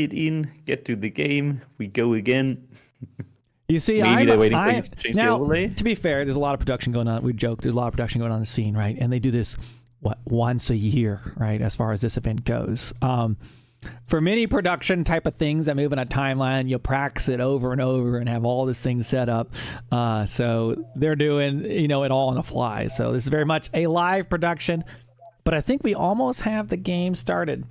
Get in, get to the game. We go again. You see, Maybe they're waiting for you to change the now, overlay. to be fair, there's a lot of production going on. We joke, there's a lot of production going on in the scene, right? And they do this, once a year, right? As far as this event goes. For many production type of things that move in a timeline, you'll practice it over and over and have all this thing set up. So they're doing, it all on the fly. So this is very much a live production, but I think we almost have the game started.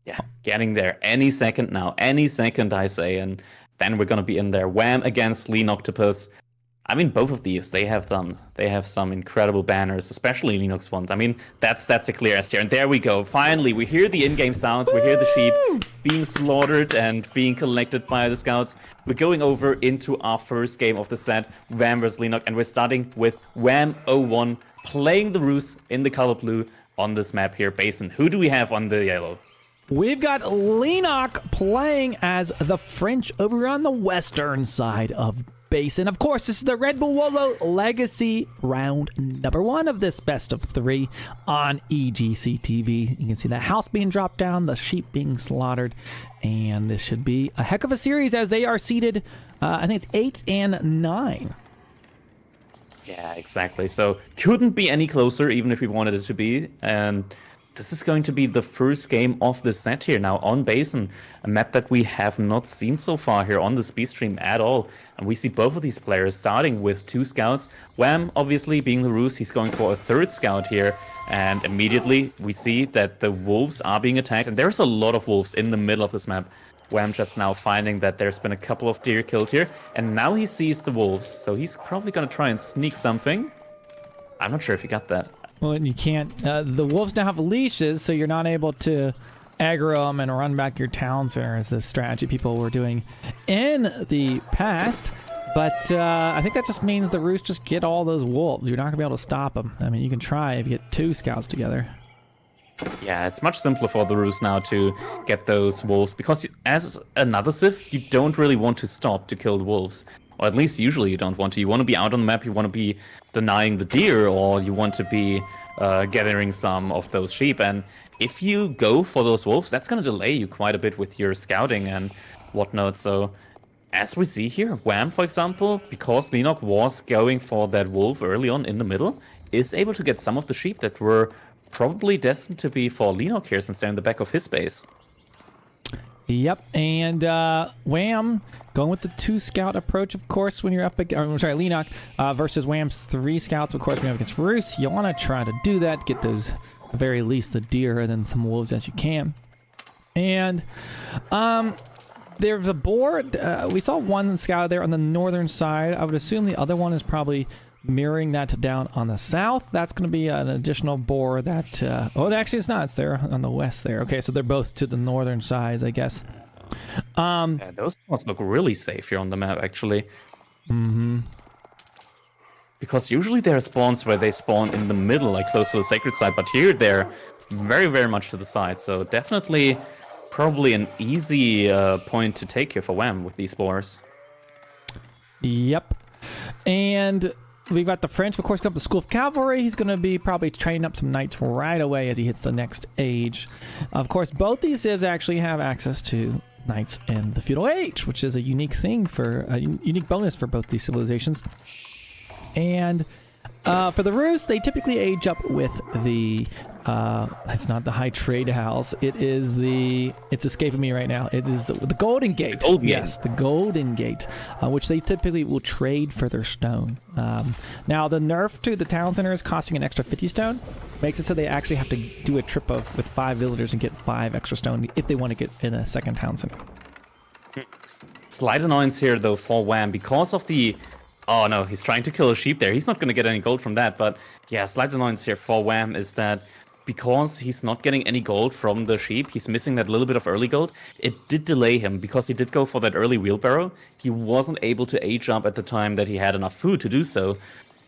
Yeah, getting there any second now. Any second, I say. And then we're going to be in there. Wham against Leenock. I mean, both of these, they have some incredible banners, especially Leenock's ones. I mean, that's a clear S tier. And there we go. Finally, we hear the in-game sounds. We hear the sheep being slaughtered and being collected by the scouts. We're going over into our first game of the set, Wham vs Leenock. And we're starting with Wam01 playing the Ruse in the color blue on this map here. Basin, who do we have on the yellow? We've got Leenock playing as the French over on the western side of Basin. Of course, this is the RedBull Wololo Legacy round number 1 of this best of 3 on EGCTV. You can see the house being dropped down, the sheep being slaughtered, and this should be a heck of a series as they are seated, I think it's 8 and 9. Yeah, exactly. So couldn't be any closer, even if we wanted it to be. And this is going to be the first game of the set here now on Basin, a map that we have not seen so far here on the speed stream at all. And we see both of these players starting with 2 scouts. Wham, obviously, being the Ruse, he's going for a 3rd scout here. And immediately we see that the wolves are being attacked. And there's a lot of wolves in the middle of this map. Wham just now finding that there's been a couple of deer killed here. And now he sees the wolves. So he's probably going to try and sneak something. I'm not sure if he got that. Well, and you can't. The wolves now have leashes, so you're not able to aggro them and run back your town center as the strategy people were doing in the past. But I think that just means the Roost just get all those wolves. You're not going to be able to stop them. I mean, you can try if you get 2 scouts together. Yeah, it's much simpler for the Ruse now to get those wolves, because as another Civ, you don't really want to stop to kill the wolves. Or at least usually you don't want to. You want to be out on the map, you want to be denying the deer, or you want to be gathering some of those sheep. And if you go for those wolves, that's going to delay you quite a bit with your scouting and whatnot. So as we see here, Wham, for example, because Leenock was going for that wolf early on in the middle, is able to get some of the sheep that were probably destined to be for Leenock here, since they're in the back of his base. Yep, and Wham going with the 2 scout approach, of course, when you're up against, Leenock versus Wham's 3 scouts, of course, when you're up against Ruse. You want to try to do that, get those, at the very least, the deer and then some wolves as you can. And there's a boar. We saw 1 scout there on the northern side. I would assume the other one is probably mirroring that down on the south. That's going to be an additional boar that actually it's not, it's there on the west there. Okay, so they're both to the northern sides, I guess. Yeah, those spots look really safe here on the map, actually. Because usually there are spawns where they spawn in the middle, like close to the sacred side, but here they're very, very much to the side. So definitely probably an easy point to take here for Wham with these boars. Yep. And we've got the French, of course, come up the School of Cavalry. He's going to be probably training up some knights right away as he hits the next age. Of course, both these civs actually have access to knights in the feudal age, which is a unique thing for a unique bonus for both these civilizations. And for the Rus, they typically age up with the it's not the high trade house. It's escaping me right now. It is the Golden Gate. The Golden Yes, Gate. the Golden Gate, which they typically will trade for their stone. Now, the nerf to the town center is costing an extra 50 stone. Makes it so they actually have to do a trip with 5 villagers and get 5 extra stone if they want to get in a second town center. Slight annoyance here, though, for Wham, because of the... Oh, no, he's trying to kill a sheep there. He's not going to get any gold from that, but yeah, slight annoyance here for Wham is that because he's not getting any gold from the sheep, he's missing that little bit of early gold. It did delay him because he did go for that early wheelbarrow. He wasn't able to age up at the time that he had enough food to do so.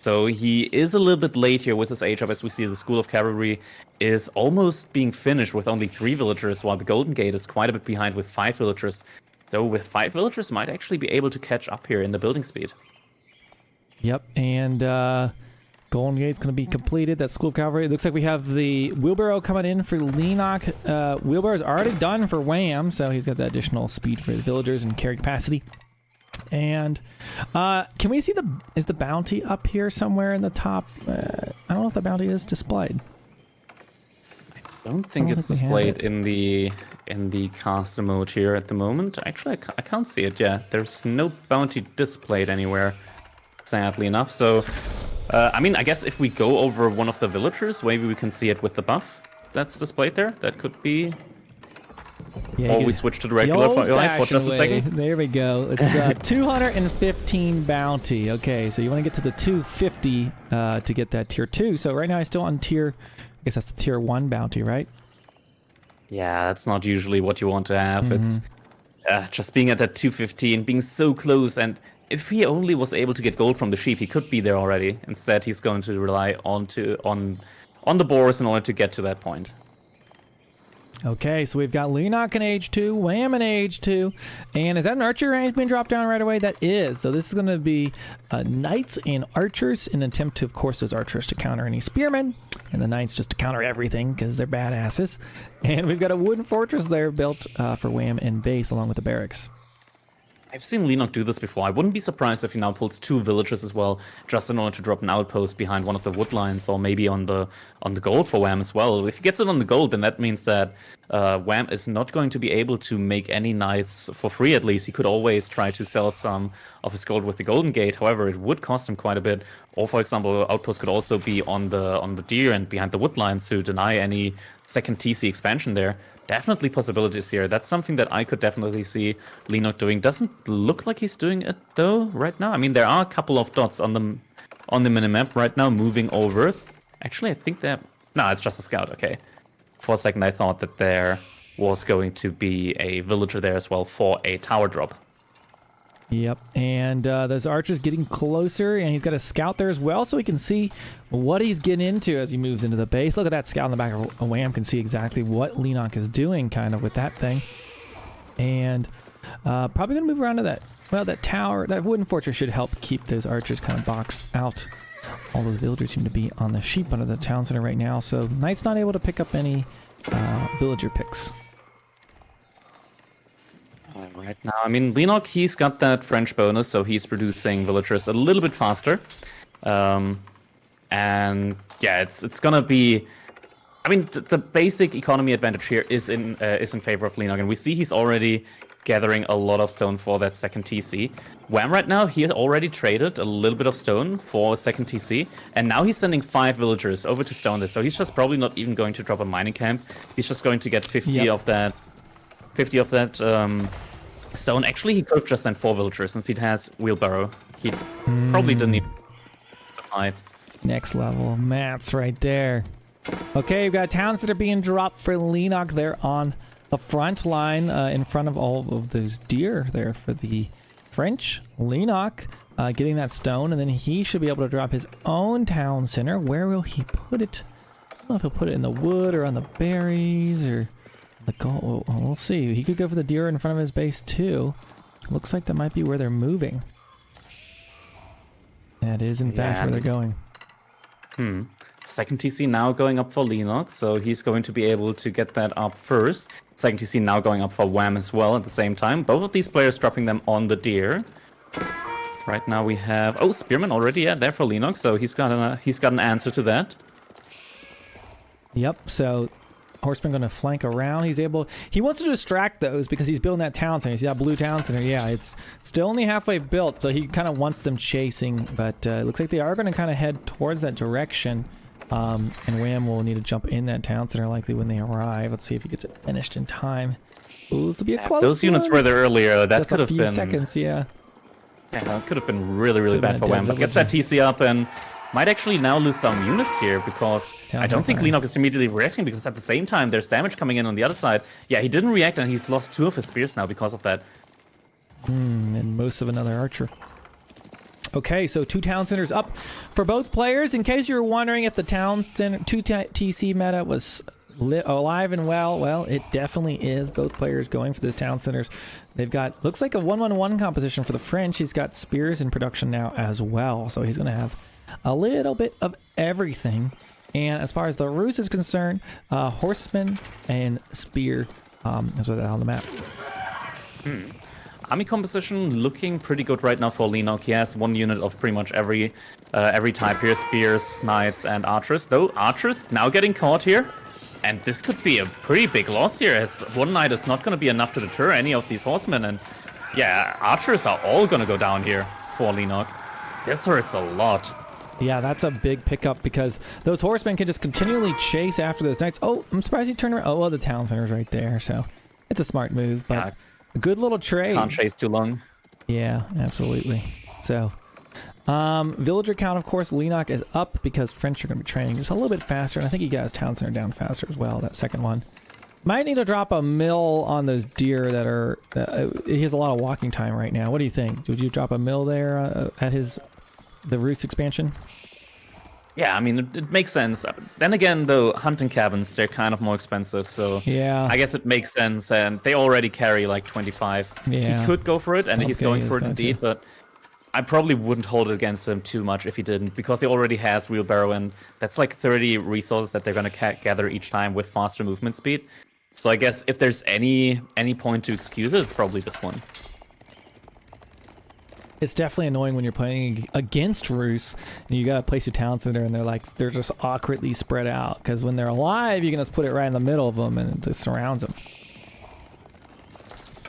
So he is a little bit late here with his age up. As we see, the School of Cavalry is almost being finished with only 3 villagers, while the Golden Gate is quite a bit behind with 5 villagers. Though with 5 villagers, might actually be able to catch up here in the building speed. Yep, and Golden Gate's going to be completed. That School of Cavalry. It looks like we have the wheelbarrow coming in for Leenock. Wheelbarrow's already done for Wam, so he's got that additional speed for the villagers and carry capacity. And can we see is the bounty up here somewhere in the top? I don't know if the bounty is displayed. I don't think it's displayed in the caster mode here at the moment. Actually, I can't see it. Yeah, there's no bounty displayed anywhere, sadly enough. So, I mean, I guess if we go over one of the villagers, maybe we can see it with the buff that's displayed there. That could be. Yeah, or we switch to the regular for just a second. There we go. It's 215 bounty. Okay, so you want to get to the 250 to get that tier 2. So right now I'm still on tier. I guess that's the tier 1 bounty, right? Yeah, that's not usually what you want to have. It's just being at that 215, being so close, and if he only was able to get gold from the sheep, he could be there already. Instead, he's going to rely on the boars in order to get to that point. Okay, so we've got Leenock in age 2, Wam in age 2, and is that an archer range being dropped down right away? That is. So this is going to be knights and archers in an attempt to, of course, those archers to counter any spearmen, and the knights just to counter everything because they're badasses. And we've got a wooden fortress there built for Wam and base along with the barracks. I've seen Leenock do this before. I wouldn't be surprised if he now pulls 2 villages as well, just in order to drop an outpost behind one of the wood lines, or maybe on the gold for Wam as well. If he gets it on the gold, then that means that Wam is not going to be able to make any knights for free. At least he could always try to sell some of his gold with the Golden Gate. However, it would cost him quite a bit. Or, for example, outpost could also be on the deer and behind the wood lines to deny any second TC expansion there. Definitely possibilities here. That's something that I could definitely see Leenock doing. Doesn't look like he's doing it though right now. I mean, there are a couple of dots on the minimap right now moving over. Actually, I think that no, it's just a scout. Okay, for a second I thought that there was going to be a villager there as well for a tower drop. Yep, and those archers getting closer, and he's got a scout there as well, so he can see what he's getting into as he moves into the base. Look at that scout in the back of Wam, can see exactly what Leenock is doing kind of with that thing. And probably going to move around to that tower. That wooden fortress should help keep those archers kind of boxed out. All those villagers seem to be on the sheep under the town center right now, so Knight's not able to pick up any villager picks. Right now, I mean, Leenock, he's got that French bonus, so he's producing villagers a little bit faster. And yeah, it's gonna be. I mean, the basic economy advantage here is in favor of Leenock, and we see he's already gathering a lot of stone for that second TC. Wam right now, he had already traded a little bit of stone for a second TC, and now he's sending 5 villagers over to stone this. So he's just probably not even going to drop a mining camp. He's just going to get 50 of that. 50 of that stone. Actually, he could have just sent 4 villagers since he has wheelbarrow. He probably didn't need 5. Next level mats right there. Okay, we've got towns that are being dropped for Leenock there on the front line in front of all of those deer there for the French. Leenock getting that stone, and then he should be able to drop his own town center. Where will he put it? I don't know if he'll put it in the wood or on the berries or the gold. Oh, we'll see. He could go for the deer in front of his base too. Looks like that might be where they're moving. That is in fact where they're going. Second TC now going up for Leenock, so he's going to be able to get that up first. Second TC now going up for Wam as well at the same time. Both of these players dropping them on the deer. Right now we have Spearman already there for Leenock, so he's got an answer to that. Yep. So Horseman going to flank around. He wants to distract those because he's building that town center. You see that blue town center? Yeah, it's still only halfway built, so he kind of wants them chasing, but it looks like they are going to kind of head towards that direction. And Wam will need to jump in that town center likely when they arrive. Let's see if he gets it finished in time. Ooh, this will be a close those units were there earlier. That could have been seconds, yeah. Yeah, that could have been really bad for Wam, but gets that TC up and might actually now lose some units here because I don't think Leenock is immediately reacting because at the same time there's damage coming in on the other side. Yeah, he didn't react and he's lost 2 of his spears now because of that. And most of another archer. Okay, so 2 town centers up for both players. In case you're wondering if the town center 2 TC meta was alive and well, it definitely is. Both players going for those town centers. They've got, looks like a 1-1-1 composition for the French. He's got spears in production now as well, so he's going to have a little bit of everything. And as far as the Rus is concerned, horseman and spear is what on the map. Army composition looking pretty good right now for Leenock. He has one unit of pretty much every type here: spears, knights, and archers. Though archers now getting caught here, and this could be a pretty big loss here, as one knight is not going to be enough to deter any of these horsemen. And yeah, archers are all going to go down here for Leenock. This hurts a lot. Yeah, that's a big pickup because those horsemen can just continually chase after those knights. Oh, I'm surprised he turned around. Oh, well, the town center's right there, so it's a smart move, but. Yeah. A good little trade. Can't chase too long. Yeah, absolutely. So, villager count, of course, Leenock is up because French are going to be training just a little bit faster. And I think he got his town center down faster as well, that second one. Might need to drop a mill on those deer that are... he has a lot of walking time right now. What do you think? Would you drop a mill there at the Rus expansion? Yeah, I mean, it makes sense. Then again, though, hunting cabins, they're kind of more expensive, so yeah, I guess it makes sense, and they already carry like 25. Yeah. He could go for it, and he's going for it indeed, but I probably wouldn't hold it against him too much if he didn't, because he already has wheelbarrow, and that's like 30 resources that they're going to gather each time with faster movement speed. So I guess if there's any point to excuse it, it's probably this one. It's definitely annoying when you're playing against Rus and you got to place your town center and they're just awkwardly spread out, because when they're alive you can just put it right in the middle of them and it just surrounds them.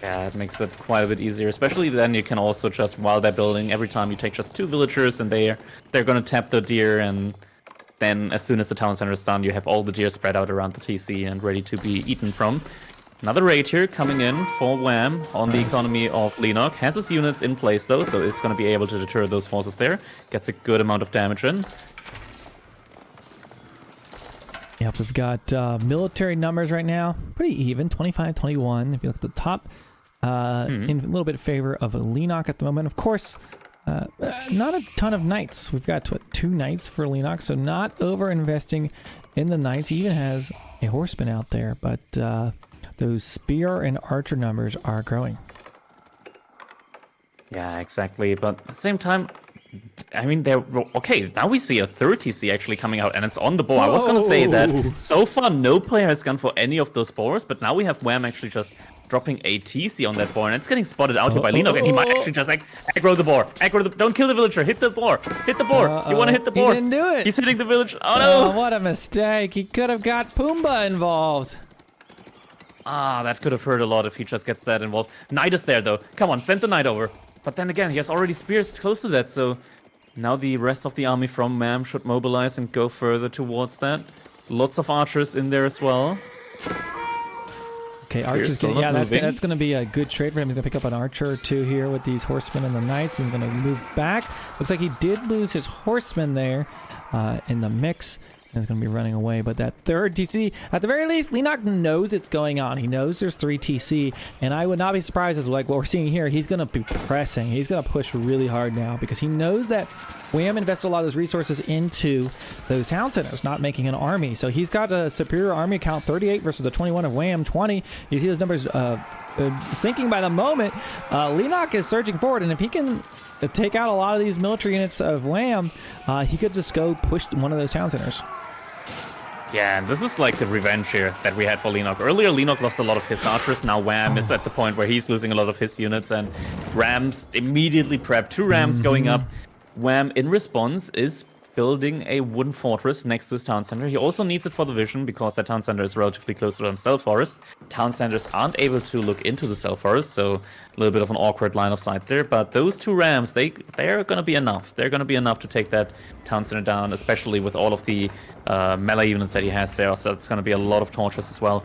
Yeah, it makes it quite a bit easier, especially then you can also just, while they're building, every time you take just 2 villagers and they're going to tap the deer, and then as soon as the town center is done, you have all the deer spread out around the TC and ready to be eaten from. Another raid here coming in for Wam on the economy of Leenock. Has his units in place though, so is going to be able to deter those forces there. Gets a good amount of damage in. Yep, we've got military numbers right now. Pretty even, 25-21. If you look at the top, in a little bit of favor of Leenock at the moment. Of course, not a ton of knights. We've got 2 knights for Leenock, so not over-investing in the knights. He even has a horseman out there, but... those spear and archer numbers are growing. Yeah, exactly. But at the same time, I mean, they're... Okay, now we see a third TC actually coming out, and it's on the boar. I was going to say that so far no player has gone for any of those boars, but now we have Wam actually just dropping a TC on that boar, and it's getting spotted out here by Leenock, and he might actually just like aggro the boar. Don't kill the villager. Hit the boar. Hit the boar. You want to hit the boar. He didn't do it. He's hitting the village. Oh, no. What a mistake. He could have got Pumbaa involved. Ah, that could have hurt a lot if he just gets that involved. Knight is there, though. Come on, send the knight over. But then again, he has already spears close to that, so now the rest of the army from Mam should mobilize and go further towards that. Lots of archers in there as well. Okay, archers getting... Yeah, that's going to be a good trade for him. He's going to pick up an archer or 2 here with these horsemen and the knights. He's going to move back. Looks like he did lose his horsemen there in the mix. Is going to be running away, but that third TC, at the very least, Leenock knows it's going on. He knows there's 3 TC, and I would not be surprised as like what we're seeing here. He's going to be pressing. He's going to push really hard now because he knows that Wam invested a lot of his resources into those town centers, not making an army. So he's got a superior army count, 38 versus the 21 of Wam, 20. You see those numbers sinking by the moment. Leenock is surging forward, and if he can take out a lot of these military units of Wam, he could just go push one of those town centers. Yeah, and this is like the revenge here that we had for Leenock. Earlier, Leenock lost a lot of his archers. Now Wam is at the point where he's losing a lot of his units, and Rams immediately prep. 2 Rams going up. Wam, in response, is building a wooden fortress next to his town center. He also needs it for the vision because that town center is relatively close to the stealth forest. Town centers aren't able to look into the stealth forest, so a little bit of an awkward line of sight there. But those 2 Rams, they're going to be enough. They're going to be enough to take that town center down, especially with all of the melee units that he has there. So it's going to be a lot of torches as well.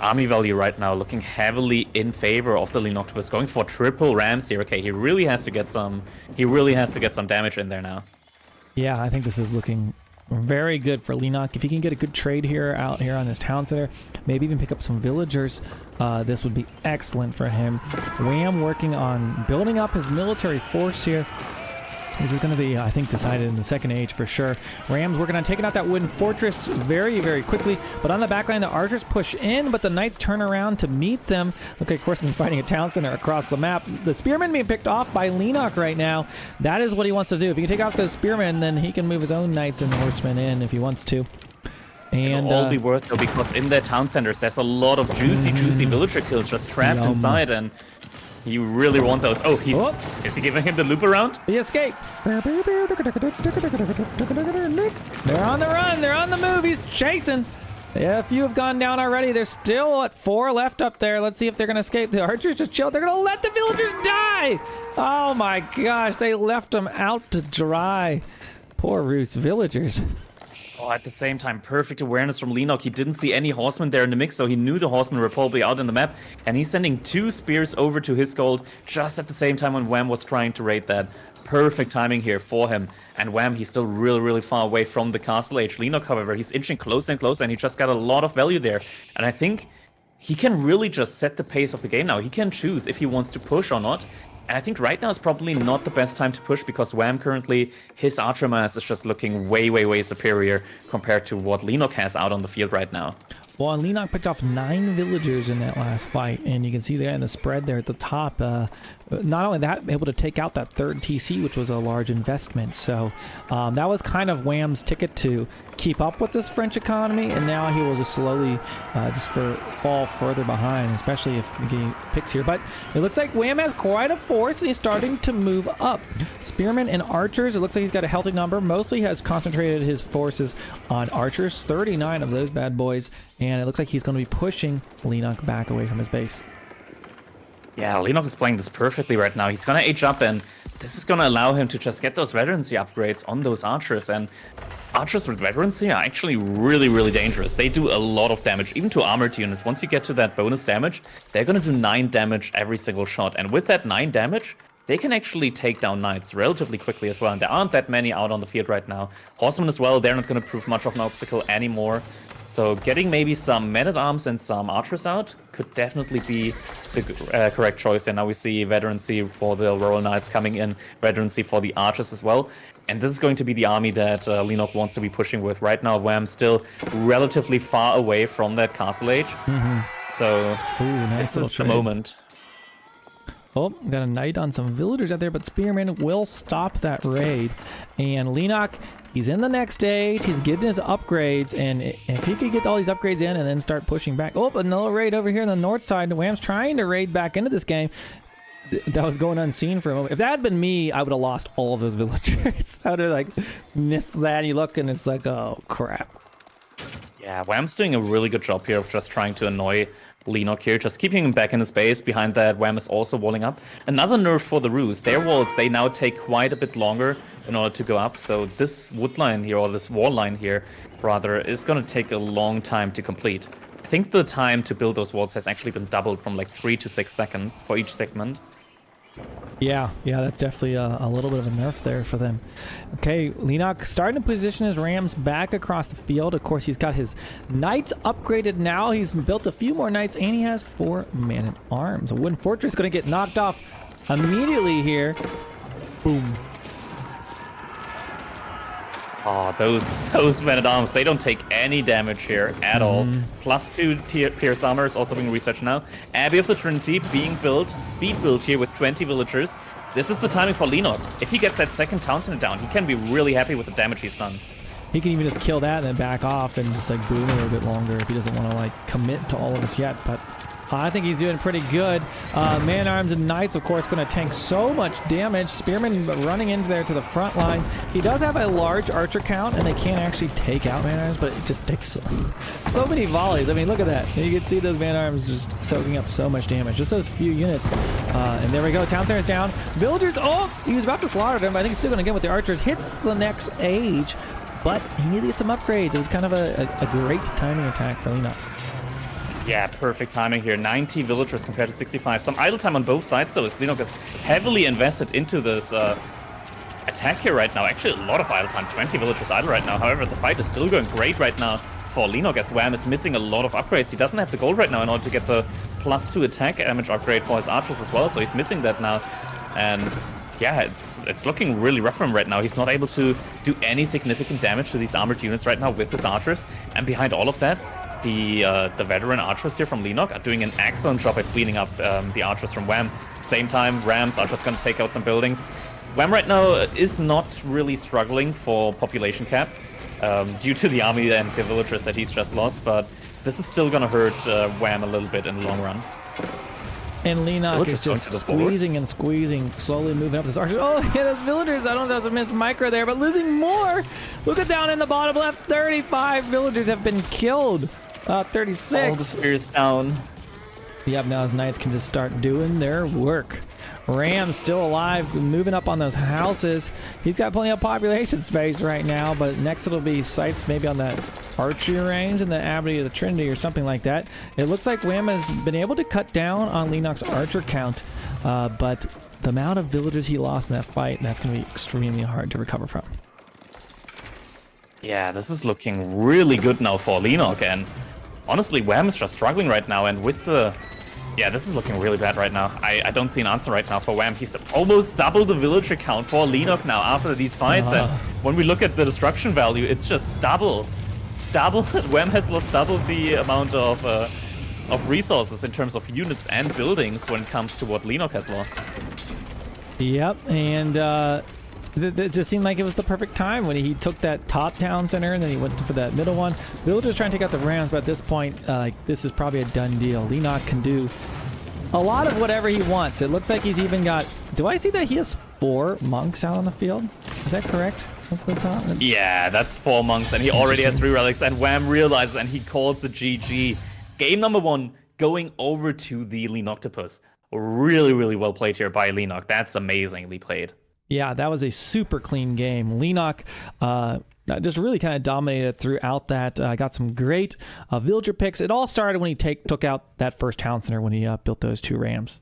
Army value right now looking heavily in favor of the Leenock. Going for triple Rams here. Okay, he really has to get some damage in there now. Yeah, I think this is looking very good for Leenock. If he can get a good trade here out here on his town center, maybe even pick up some villagers, this would be excellent for him. Wam working on building up his military force here. This is going to be, I think, decided in the second age for sure. Rams working on taking out that wooden fortress very, very quickly. But on the back line, the archers push in, but the knights turn around to meet them. Okay, of course, I'm fighting a town center across the map. The spearman being picked off by Leenock right now. That is what he wants to do. If he can take out the spearman, then he can move his own knights and horsemen in if he wants to. And it'll all be worth though, because in their town centers, there's a lot of juicy villager kills just trapped inside, and you really want those. Oh, is he giving him the loop around? He escaped. They're on the run. They're on the move. He's chasing. Yeah, a few have gone down already. There's still 4 left up there. Let's see if they're going to escape. The archers just chilled. They're going to let the villagers die. Oh my gosh, they left them out to dry. Poor Roos villagers. Oh, at the same time, perfect awareness from Leenock. He didn't see any horsemen there in the mix, so he knew the horsemen were probably out in the map. And he's sending 2 spears over to his gold just at the same time when Wam was trying to raid that. Perfect timing here for him. And Wam, he's still really, really far away from the castle age. Leenock, however, he's inching closer and closer, and he just got a lot of value there. And I think he can really just set the pace of the game now. He can choose if he wants to push or not. And I think right now is probably not the best time to push, because Wam currently, his archer mass is just looking way, way, way superior compared to what Leenock has out on the field right now. Well, and Leenock picked off 9 villagers in that last fight, and you can see there in the spread there at the top. Not only that, able to take out that 3rd TC, which was a large investment. So that was kind of Wam's ticket to keep up with this French economy, and now he will just slowly fall further behind, especially if he getting picks here. But it looks like Wam has quite a force, and he's starting to move up. Spearmen and archers, it looks like he's got a healthy number. Mostly has concentrated his forces on archers, 39 of those bad boys, and it looks like he's going to be pushing Leenock back away from his base. Yeah, Leenock is playing this perfectly right now. He's going to age up, and this is going to allow him to just get those veterancy upgrades on those archers. And archers with veterancy are actually really, really dangerous. They do a lot of damage, even to armored units. Once you get to that bonus damage, they're going to do 9 damage every single shot. And with that 9 damage, they can actually take down knights relatively quickly as well. And there aren't that many out on the field right now. Horsemen as well, they're not going to prove much of an obstacle anymore. So getting maybe some men-at-arms and some archers out could definitely be the correct choice. And now we see veterancy for the rural knights coming in, veterancy for the archers as well. And this is going to be the army that Leenock wants to be pushing with. Right now, Wam's still relatively far away from that castle age. So this is the moment. Oh, got a knight on some villagers out there, but Spearman will stop that raid. And Leenock, he's in the next stage. He's getting his upgrades, and if he could get all these upgrades in and then start pushing back. Oh, another raid over here on the north side. Wam's trying to raid back into this game. That was going unseen for a moment. If that had been me, I would have lost all of those villagers. I would have missed that. And you look, and it's like, oh crap. Yeah, Wam's doing a really good job here of just trying to annoy Leenock here, just keeping him back in his base. Behind that, Wam is also walling up. Another nerf for the Roos. Their walls, they now take quite a bit longer in order to go up. So this wood line here, or this wall line here, rather, is going to take a long time to complete. I think the time to build those walls has actually been doubled from 3 to 6 seconds for each segment. Yeah, that's definitely a little bit of a nerf there for them. Okay, Leenock starting to position his rams back across the field. Of course, he's got his knights upgraded now. He's built a few more knights, and he has 4 man-at-arms. A wooden fortress going to get knocked off immediately here. Boom. Oh, those men-at-arms, they don't take any damage here at all. +2 Pierce Armor is also being researched now. Abbey of the Trinity being built, speed build here with 20 villagers. This is the timing for Leenock. If he gets that second town center down, he can be really happy with the damage he's done. He can even just kill that and then back off and just boom a little bit longer if he doesn't want to commit to all of this yet. But I think he's doing pretty good. Man-arms and knights, of course, going to tank so much damage. Spearman running into there to the front line. He does have a large archer count, and they can't actually take out man-arms, but it just takes so many volleys. I mean, look at that. You can see those man-arms just soaking up so much damage. Just those few units. And there we go. Town center's down. Villagers, oh, he was about to slaughter them. I think he's still going to get with the archers. Hits the next age, but he needed to get some upgrades. It was kind of a great timing attack for Lino. Yeah, perfect timing here. 90 villagers compared to 65. Some idle time on both sides, though, as Leenock is heavily invested into this attack here right now. Actually, a lot of idle time. 20 villagers idle right now. However, the fight is still going great right now for Leenock, as Wam is missing a lot of upgrades. He doesn't have the gold right now in order to get the +2 attack damage upgrade for his archers as well, so he's missing that now. And Yeah, it's looking really rough for him right now. He's not able to do any significant damage to these armored units right now with his archers. And behind all of that, the veteran archers here from Leenock are doing an excellent job at cleaning up the archers from Wam. Same time, Rams are just going to take out some buildings. Wam right now is not really struggling for population cap due to the army and the villagers that he's just lost, but this is still going to hurt Wam a little bit in the long run. And Leenock is just squeezing and squeezing, slowly moving up this archer. Oh, yeah, those villagers. I don't know if that was a missed micro there, but losing more. Look at down in the bottom left. 35 villagers have been killed. 36. All the spears down. Yep, now his knights can just start doing their work. Ram's still alive, moving up on those houses. He's got plenty of population space right now, but next it'll be sites maybe on that archery range in the Abbey of the Trinity or something like that. It looks like Wam has been able to cut down on Leenock's archer count, but the amount of villagers he lost in that fight, that's going to be extremely hard to recover from. Yeah, this is looking really good now for Leenock, and honestly, Wam is just struggling right now, and with the... Yeah, this is looking really bad right now. I don't see an answer right now for Wam. He's almost double the villager count for Leenock now after these fights. And when we look at the destruction value, it's just double. Wam has lost double the amount of resources in terms of units and buildings when it comes to what Leenock has lost. Yep, and it just seemed like it was the perfect time when he took that top town center and then he went for that middle one. Villagers trying to take out the Rams, but at this point, this is probably a done deal. Leenock can do a lot of whatever he wants. It looks like he's even got... Do I see that he has 4 monks out on the field? Is that correct? Up the top? Yeah, that's 4 monks, and he already has 3 relics, and Wam realizes, and he calls the GG. Game number 1 going over to the Leenoctopus. Really, really well played here by Leenock. That's amazingly played. Yeah, that was a super clean game. Leenock just really kind of dominated throughout that. Got some great villager picks. It all started when he took out that first town center when he built those 2 Rams.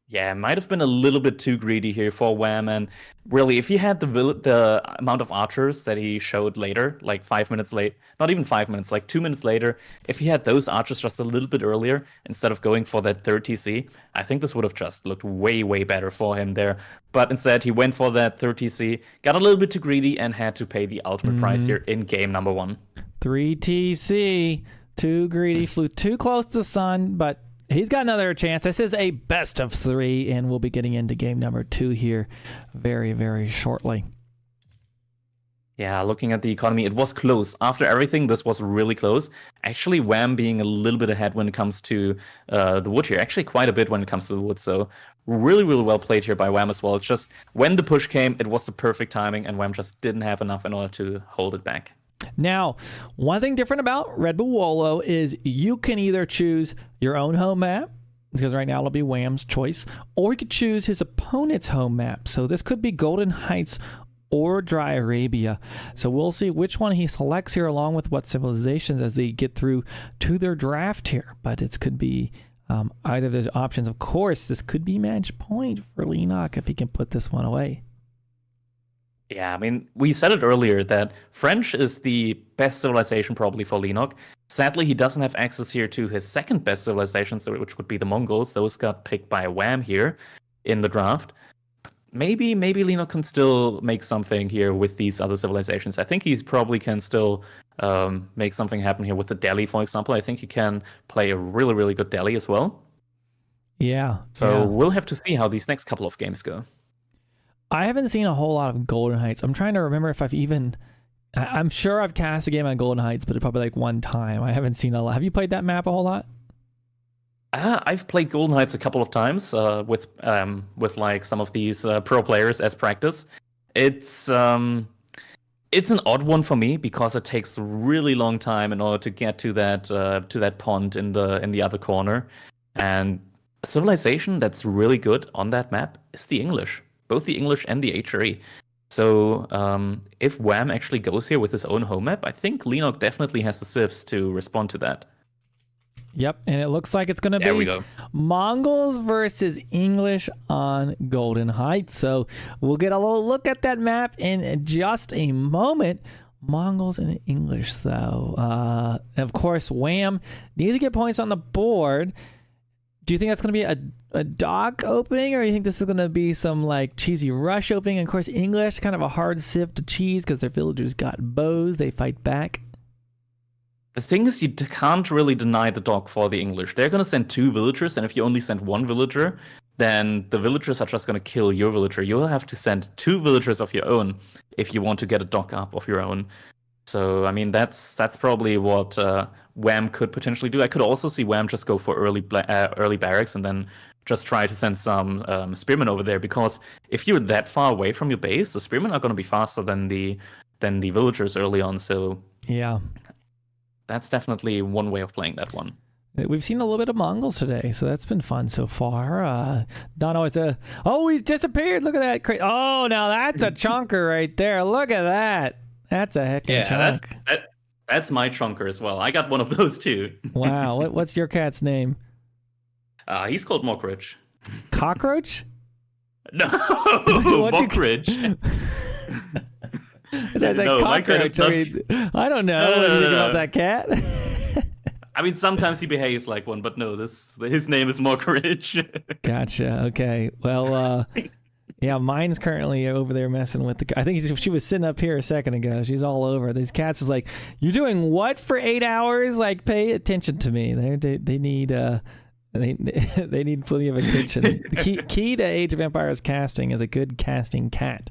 Yeah, might have been a little bit too greedy here for Wam, and really, if he had the amount of archers that he showed later, like 5 minutes late, not even 5 minutes, like 2 minutes later, if he had those archers just a little bit earlier, instead of going for that 3rd TC, I think this would have just looked way, way better for him there. But instead, he went for that 3rd TC, got a little bit too greedy, and had to pay the ultimate price here in game number 1. 3 TC, too greedy, flew too close to the sun, but he's got another chance. This is a best of 3, and we'll be getting into game number 2 here very, very shortly. Yeah, looking at the economy, it was close. After everything, this was really close. Actually, Wam being a little bit ahead when it comes to the wood here. Actually, quite a bit when it comes to the wood. So really, really well played here by Wam as well. It's just when the push came, it was the perfect timing, and Wam just didn't have enough in order to hold it back. Now, one thing different about RedBull Wololo is you can either choose your own home map, because right now it'll be Wam's choice, or you could choose his opponent's home map. So this could be Golden Heights or Dry Arabia. So we'll see which one he selects here along with what civilizations as they get through to their draft here. But it could be either of those options. Of course, this could be match point for Leenock if he can put this one away. Yeah, I mean, we said it earlier that French is the best civilization probably for Leenock. Sadly, he doesn't have access here to his second best civilization, which would be the Mongols. Those got picked by Wam here in the draft. Maybe Leenock can still make something here with these other civilizations. I think he probably can still make something happen here with the Delhi, for example. I think he can play a really, really good Delhi as well. Yeah. So we'll have to see how these next couple of games go. I haven't seen a whole lot of Golden Heights. I'm trying to remember if I'm sure I've cast a game on Golden Heights, but probably like one time. I haven't seen a lot. Have you played that map a whole lot? I've played Golden Heights a couple of times with like some of these pro players as practice. It's an odd one for me because it takes a really long time in order to get to that pond in the other corner. And a civilization that's really good on that map is the English. Both the English and the HRE. So if Wam actually goes here with his own home map, I think Leenock definitely has the civs to respond to that. Yep, and it looks like it's going to be Mongols versus English on Golden Heights. So we'll get a little look at that map in just a moment. Mongols and English, though. Of course, Wam needs to get points on the board. Do you think that's going to be a dock opening, or you think this is going to be some like cheesy rush opening? And of course, English, kind of a hard sieve to cheese because their villagers got bows. They fight back. The thing is, you can't really deny the dock for the English. They're going to send 2 villagers, and if you only send 1 villager, then the villagers are just going to kill your villager. You'll have to send 2 villagers of your own if you want to get a dock up of your own. So, I mean, that's probably what Wam could potentially do. I could also see Wam just go for early barracks and then just try to send some spearmen over there, because if you're that far away from your base, the spearmen are going to be faster than the villagers early on. So yeah, that's definitely one way of playing that one. We've seen a little bit of Mongols today, so that's been fun so far. Don always oh, he's disappeared. Look at that. Oh, now that's a chunker right there. Look at that. That's a heckin' chunk. That's my chunker as well. I got one of those too. Wow. What's your cat's name? He's called Mockridge. Cockroach? No, Mockridge. It sounds like cockroach. I don't know. What do you think about that cat? I mean, sometimes he behaves like one, but no, his name is Mockridge. Gotcha. Okay. Well, yeah, mine's currently over there messing with I think she was sitting up here a second ago. She's all over. These cats is like, you're doing what for 8 hours? Like, pay attention to me. They need they need plenty of attention. The key to Age of Empires casting is a good casting cat.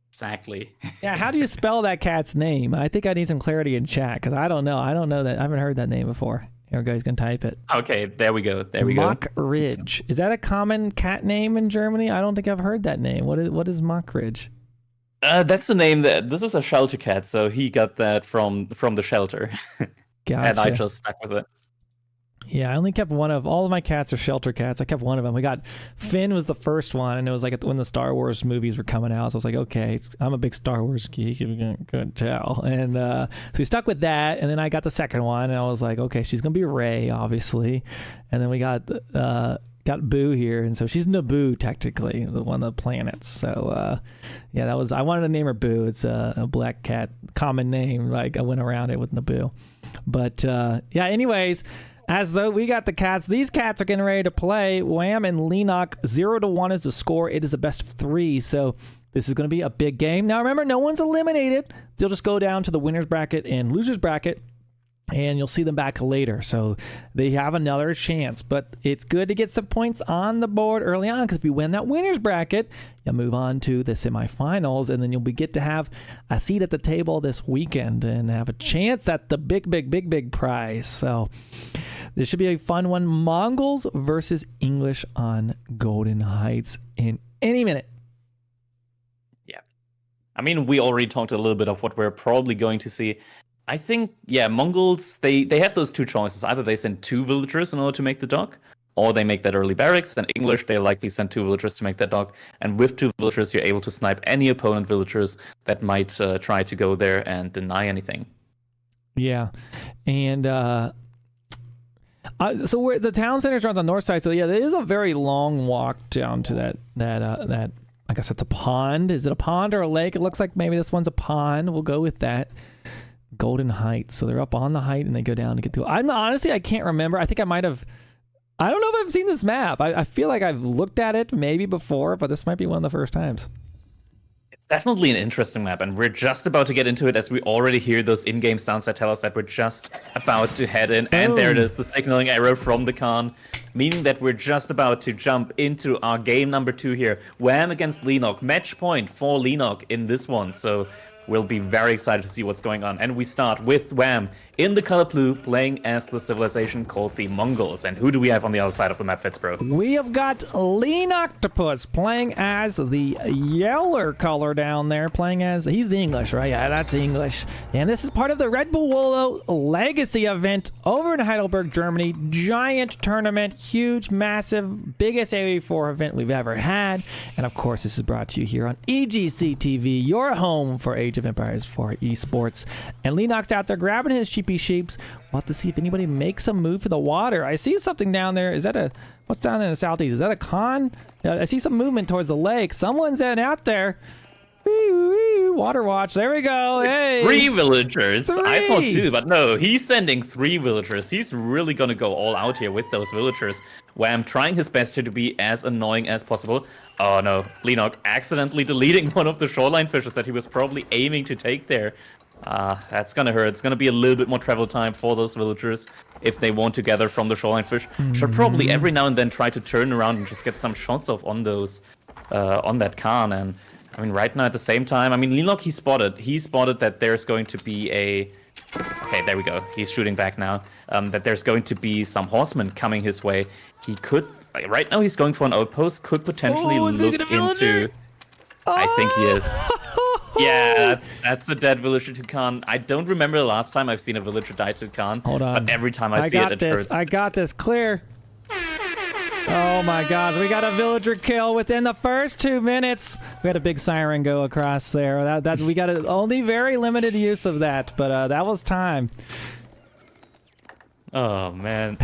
Exactly. Yeah, how do you spell that cat's name? I think I need some clarity in chat because I don't know. I don't know that. I haven't heard that name before. Here, guys, can type it. Okay, there we go. Mockridge. Is that a common cat name in Germany? I don't think I've heard that name. What is Mockridge? That's the name this is a shelter cat, so he got that from the shelter. Gotcha. And I just stuck with it. Yeah, I only kept one of all of my cats are shelter cats. I kept one of them. We got Finn was the first one, and it was like when the Star Wars movies were coming out. So I was like, okay, I'm a big Star Wars geek. You couldn't tell, and so we stuck with that. And then I got the second one, and I was like, okay, she's gonna be Rey, obviously. And then we got Boo here, and so she's Naboo technically, one of the planets. So yeah, I wanted to name her Boo. It's a black cat, common name. Like I went around it with Naboo, but yeah. Anyways. As though we got the cats, these cats are getting ready to play. Wam and Leenock, 0-1 is the score. It is a best of 3, so this is going to be a big game. Now remember, no one's eliminated. They'll just go down to the winner's bracket and loser's bracket, and you'll see them back later. So they have another chance, but it's good to get some points on the board early on, because if you win that winner's bracket, you'll move on to the semifinals, and then you'll get to have a seat at the table this weekend and have a chance at the big prize. So this should be a fun one. Mongols versus English on Golden Heights in any minute. Yeah. I mean, we already talked a little bit of what we're probably going to see. I think, yeah, Mongols, they have those 2 choices. Either they send 2 villagers in order to make the dock, or they make that early barracks. Then English, they likely send 2 villagers to make that dock. And with 2 villagers, you're able to snipe any opponent villagers that might try to go there and deny anything. Yeah. And so the town centers are on the north side. So yeah, there is a very long walk down to that I guess it's a pond. Is it a pond or a lake? It looks like maybe this one's a pond. We'll go with that. Golden Heights. So they're up on the height and they go down to get to it. Honestly, I can't remember. I think I might have. I don't know if I've seen this map. I feel like I've looked at it maybe before, but this might be one of the first times. It's definitely an interesting map, and we're just about to get into it as we already hear those in-game sounds that tell us that we're just about to head in. And there it is, the signaling arrow from the Khan, meaning that we're just about to jump into our game number 2 here. Wam against Leenock. Match point for Leenock in this one. So we'll be very excited to see what's going on. And we start with Wam in the color blue, playing as the civilization called the Mongols. And who do we have on the other side of the map, Fitzbro? We have got Leenock playing as the yeller color down there, playing as, he's the English, right? Yeah, that's English. And this is part of the RedBull Wololo Legacy event over in Heidelberg, Germany. Giant tournament, huge, massive, biggest AOE4 event we've ever had. And of course, this is brought to you here on EGCTV, your home for Age of Empires 4 esports. And Leenock's out there grabbing his sheepy sheeps. We'll have to see if anybody makes a move for the water. I see something down there. Is that what's down in the southeast? Is that a con? I see some movement towards the lake. Someone's out there. Water watch. There we go. Hey. 3 villagers. I thought 3. 2, but no. He's sending 3 villagers. He's really gonna go all out here with those villagers. Wham trying his best here to be as annoying as possible. Oh no, Leenock accidentally deleting one of the shoreline fishes that he was probably aiming to take there. That's gonna hurt. It's gonna be a little bit more travel time for those villagers if they want to gather from the shoreline fish. Should probably every now and then try to turn around and just get some shots off on those, on that Khan. And I mean, right now at the same time, I mean, Leenock, he spotted that there's going to be a... Okay, there we go. He's shooting back now. That there's going to be some horsemen coming his way. He could... Right now he's going for an outpost, could potentially look into... I think he is. Yeah, that's a dead villager to Khan. I don't remember the last time I've seen a villager die to Khan. Hold on. But every time I see it, it hurts. I got this. Clear. Oh my God, we got a villager kill within the first 2 minutes. We had a big siren go across there. That we got only very limited use of that, but that was time. Oh man.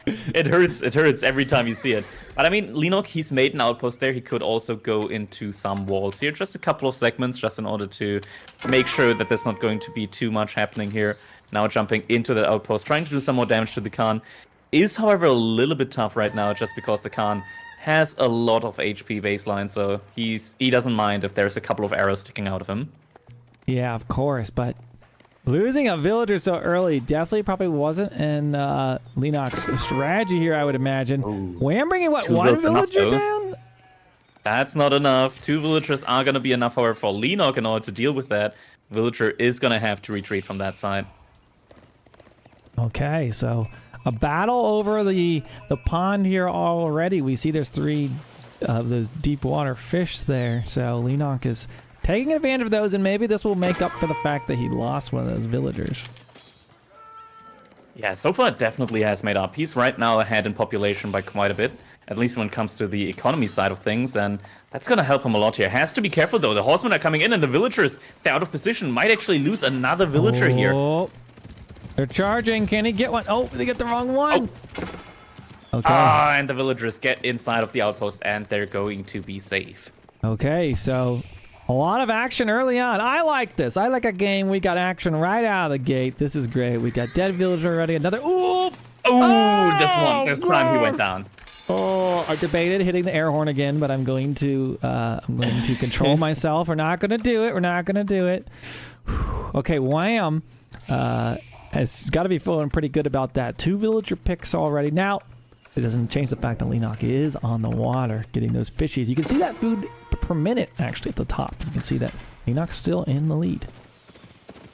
It hurts every time you see it. But I mean, Leenock, he's made an outpost there. He could also go into some walls here, just a couple of segments, just in order to make sure that there's not going to be too much happening here. Now jumping into that outpost, trying to do some more damage to the Khan. Is, however, a little bit tough right now, just because the Khan has a lot of HP baseline, so he doesn't mind if there's a couple of arrows sticking out of him. Yeah, of course, but losing a villager so early definitely probably wasn't in Leenock's strategy here, I would imagine. Ooh. Wham bringing, what, 2 one villager villager down? That's not enough. 2 villagers are going to be enough, however, for Leenock in order to deal with that. Villager is going to have to retreat from that side. Okay, so... a battle over the pond here already. We see there's 3 of those deep water fish there. So Leenock is taking advantage of those, and maybe this will make up for the fact that he lost one of those villagers. Yeah, so far it definitely has made up. He's right now ahead in population by quite a bit, at least when it comes to the economy side of things, and that's going to help him a lot here. Has to be careful, though. The horsemen are coming in, and the villagers, they're out of position. Might actually lose another villager here. They're charging. Can he get one? Oh, they get the wrong one. Oh. Okay. And the villagers get inside of the outpost, and they're going to be safe. Okay, so a lot of action early on. I like this. I like a game. We got action right out of the gate. This is great. We got dead villager already. Another. Ooh. Oh, this time he went down. Oh, I debated hitting the air horn again, but I'm going to control myself. We're not going to do it. We're not going to do it. Okay, Wham has got to be feeling pretty good about that. 2 villager picks already. Now, it doesn't change the fact that Leenock is on the water getting those fishies. You can see that food per minute actually at the top. You can see that Leenock's still in the lead.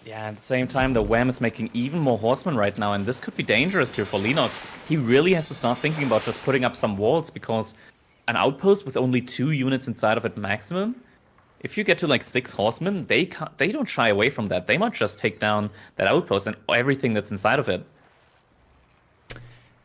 Yeah, at the same time, the Wham is making even more horsemen right now, and this could be dangerous here for Leenock. He really has to start thinking about just putting up some walls, because an outpost with only 2 units inside of it maximum, if you get to like 6 horsemen, they don't shy away from that. They might just take down that outpost and everything that's inside of it.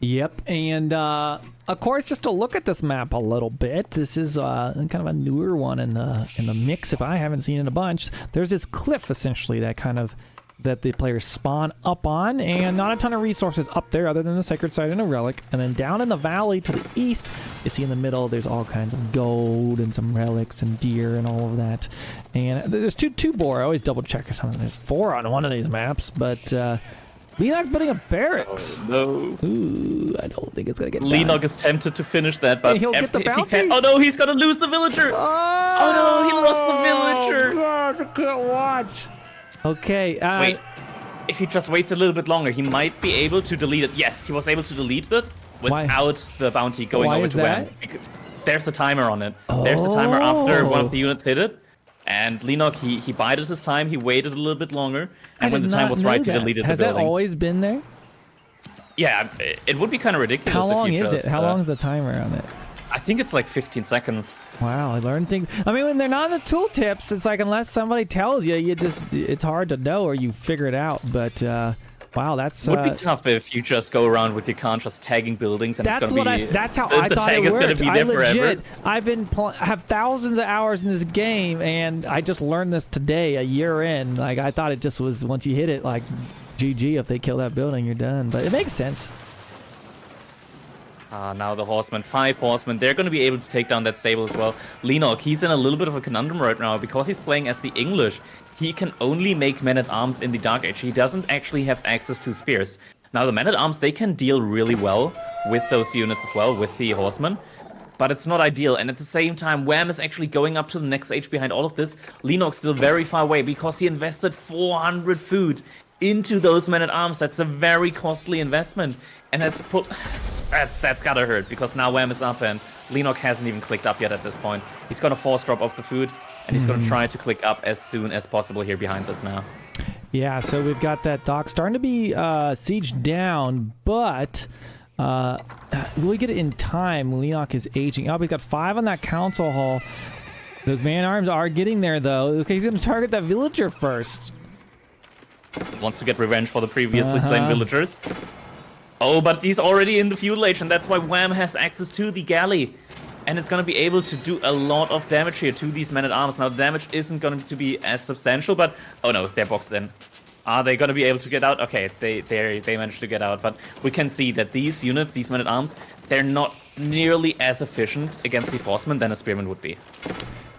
Yep, and of course, just to look at this map a little bit, this is kind of a newer one in the mix. If I haven't seen it a bunch, there's this cliff essentially that the players spawn up on, and not a ton of resources up there other than the sacred site and a relic. And then down in the valley to the east, you see in the middle, there's all kinds of gold and some relics and deer and all of that. And there's two boar. I always double check there's 4 on one of these maps, but Leenock putting a barracks. Oh, no. Ooh, I don't think it's gonna get Leenock done. is tempted to finish that, but And he'll get the bounty. Oh no, he's gonna lose the villager. Oh no, he lost the villager. Gosh, I can't watch. Okay. Wait, if he just waits a little bit longer, he might be able to delete it. Yes, he was able to delete it without the bounty going over to Wham. There's a timer on it. There's a timer after one of the units hit it. And Leenock, he bided his time. He waited a little bit longer. And when the time was right, he deleted the building. Has that always been there? Yeah, it would be kind of ridiculous. How long if you is just, it? How long is the timer on it? I think it's like 15 seconds. Wow, I learned things. I mean, when they're not in the tooltips, it's like unless somebody tells you, it's hard to know or you figure it out. But wow, that's would be tough if you just go around with your con just tagging buildings and that's it's gonna be. That's how the I thought tag it worked. Be there forever. I've been have thousands of hours in this game, and I just learned this today, a year in. Like I thought it just was once you hit it, like GG. If they kill that building, you're done. But it makes sense. Now the horsemen, 5 horsemen, they're going to be able to take down that stable as well. Leenock, he's in a little bit of a conundrum right now because he's playing as the English. He can only make men-at-arms in the Dark Age. He doesn't actually have access to spears. Now the men-at-arms, they can deal really well with those units as well, with the horsemen. But it's not ideal, and at the same time, Wam is actually going up to the next age behind all of this. Leenock's still very far away because he invested 400 food into those men-at-arms. That's a very costly investment, and that's gotta hurt because now Wam is up and Leenock hasn't even clicked up yet at this point. He's gonna force drop off the food, and he's gonna try to click up as soon as possible here behind this now. Yeah, so we've got that dock starting to be sieged down, but will we get it in time? Leenock is aging up. He's got 5 on that council hall. Those man-arms are getting there, though. He's going to target that villager first. Wants to get revenge for the previously slain villagers. Oh, but he's already in the feudal age, and that's why Wam has access to the galley. And it's going to be able to do a lot of damage here to these men-at-arms. Now, the damage isn't going to be as substantial, but... Oh, no, they're boxed in. Are they going to be able to get out? Okay, they managed to get out, but we can see that these units, these men-at-arms, they're not nearly as efficient against these horsemen than a spearman would be.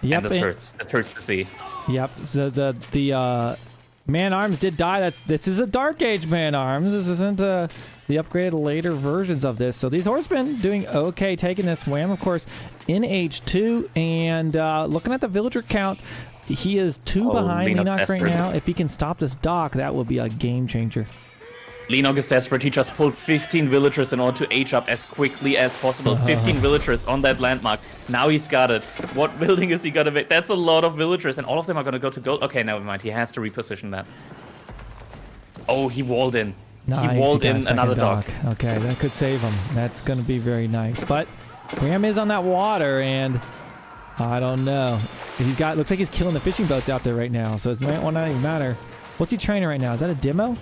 Yep, and this hurts. This hurts to see. Yep, so the man-arms did die. This is a Dark Age man-arms. This isn't the upgraded later versions of this. So these horsemen doing okay, taking this. Wam, of course, in age 2, and looking at the villager count, he is 2 behind Leenock right now. If he can stop this dock, that will be a game changer. Leenock is desperate. He just pulled 15 villagers in order to age up as quickly as possible. 15 villagers on that landmark. Now he's got it. What building is he going to make? That's a lot of villagers, and all of them are going to go to gold. Okay, never mind. He has to reposition that. Oh, he walled in. Nice. He walled in another dock. Okay, that could save him. That's going to be very nice. But Wam is on that water, and I don't know. Looks like he's killing the fishing boats out there right now, so it might not even matter. What's he training right now? Is that a demo?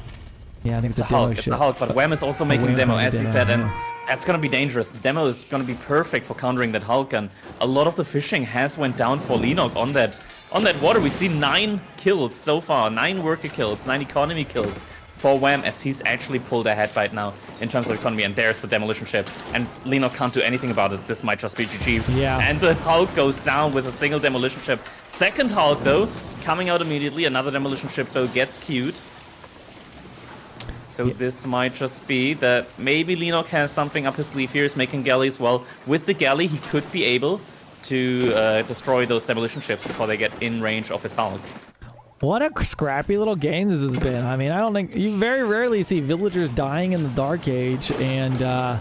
Yeah, I think it's a demo Hulk. It's a Hulk, but Wam is also making demo, as you said, and that's going to be dangerous. The demo is going to be perfect for countering that Hulk, and a lot of the fishing has went down for Leenock on that water. We see 9 kills so far, 9 worker kills, 9 economy kills for Wam, as he's actually pulled ahead right now in terms of economy, and there's the demolition ship, and Leenock can't do anything about it. This might just be GG. Yeah. And the Hulk goes down with a single demolition ship. Second Hulk, though, coming out immediately. Another demolition ship, though, gets queued. So this might just be that maybe Leenock has something up his sleeve here. He's making galleys. Well, with the galley, he could be able to destroy those demolition ships before they get in range of his Hulk. What a scrappy little game this has been. I mean, I don't think you very rarely see villagers dying in the Dark Age, and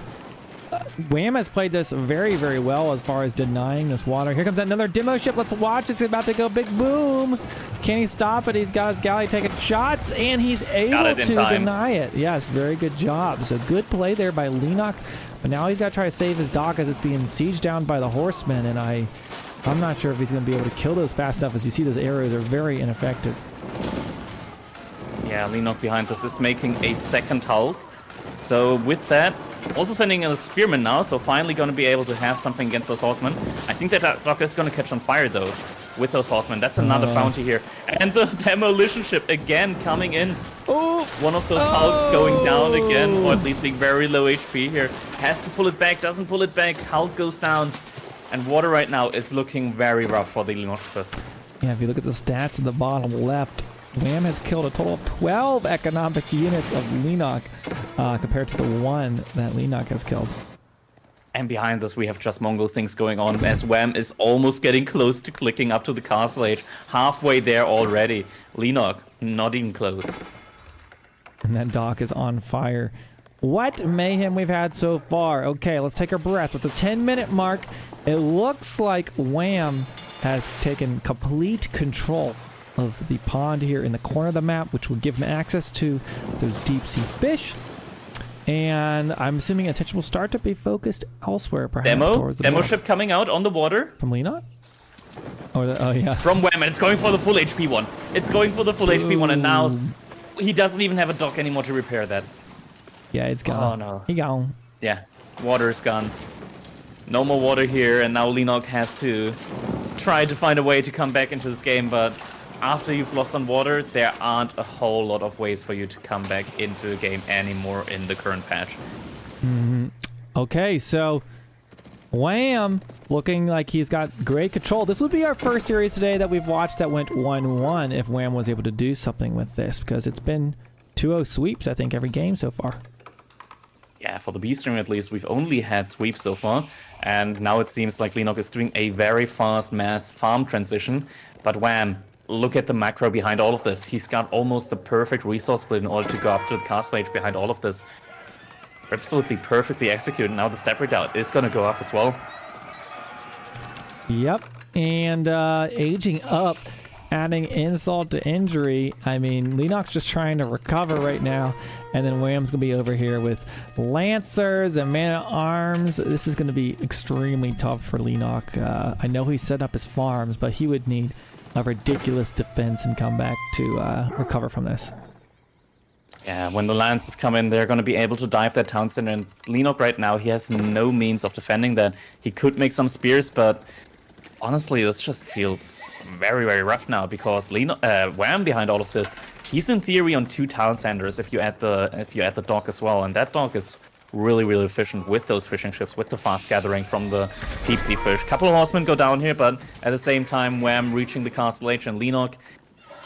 Wam has played this very, very well as far as denying this water. Here comes another demo ship. Let's watch. It's about to go big boom. Can he stop it? He's got his galley taking shots, and he's able to deny it. Yes, very good job. So good play there by Leenock, but now he's got to try to save his dock as it's being sieged down by the horsemen, and I'm not sure if he's going to be able to kill those fast enough. As you see, those arrows are very ineffective. Yeah, Leenock behind this is making a second Hulk. So with that, also sending in a spearman now, so finally going to be able to have something against those horsemen. I think that dock is going to catch on fire, though, with those horsemen. That's another bounty here. And the demolition ship again coming in. Oh, one of those Hulks going down again, or at least being very low HP here. Has to pull it back, doesn't pull it back. Hulk goes down. And water right now is looking very rough for the Leenock. Yeah, if you look at the stats at the bottom left, Wam has killed a total of 12 economic units of Leenock compared to the 1 that Leenock has killed. And behind this, we have just Mongol things going on, as Wam is almost getting close to clicking up to the castle age. Halfway there already. Leenock, not even close. And that dock is on fire. What mayhem we've had so far. Okay, let's take our breaths. With the 10-minute mark, it looks like Wam has taken complete control of the pond here in the corner of the map, which will give him access to those deep-sea fish. And I'm assuming attention will start to be focused elsewhere, perhaps towards the demo ship coming out on the water. From Leenock? Oh, yeah. From Wam, and it's going for the full HP one. It's going for the full HP one, and now he doesn't even have a dock anymore to repair that. Yeah, it's gone. Oh, no. He gone. Yeah, water is gone. No more water here, and now Leenock has to try to find a way to come back into this game, but after you've lost on water, there aren't a whole lot of ways for you to come back into a game anymore in the current patch. Okay, so Wham looking like he's got great control. This would be our first series today that we've watched that went 1-1 if Wham was able to do something with this, because it's been 2-0 sweeps, I think, every game so far. Yeah, for the B stream at least, we've only had sweeps so far. And now it seems like Leenock is doing a very fast mass farm transition. But Wham, look at the macro behind all of this. He's got almost the perfect resource split in order to go up to the castle age behind all of this. Absolutely perfectly executed. Now the step redoubt is going to go up as well. Yep, and aging up, adding insult to injury. I mean, Leenock's just trying to recover right now, and then Wham's going to be over here with Lancers and Man-at-Arms. This is going to be extremely tough for Leenock. I know he set up his farms, but he would need a ridiculous defense and comeback to recover from this. Yeah, when the Lancers come in, they're going to be able to dive that town center, and Leenock right now, he has no means of defending that. He could make some spears, but honestly, this just feels very, very rough now, because Wham behind all of this, he's in theory on 2 town centers if you add the dock as well, and that dock is really, really efficient with those fishing ships, with the fast gathering from the deep sea fish. Couple of horsemen go down here, but at the same time, Wham reaching the castle age, and Leenock,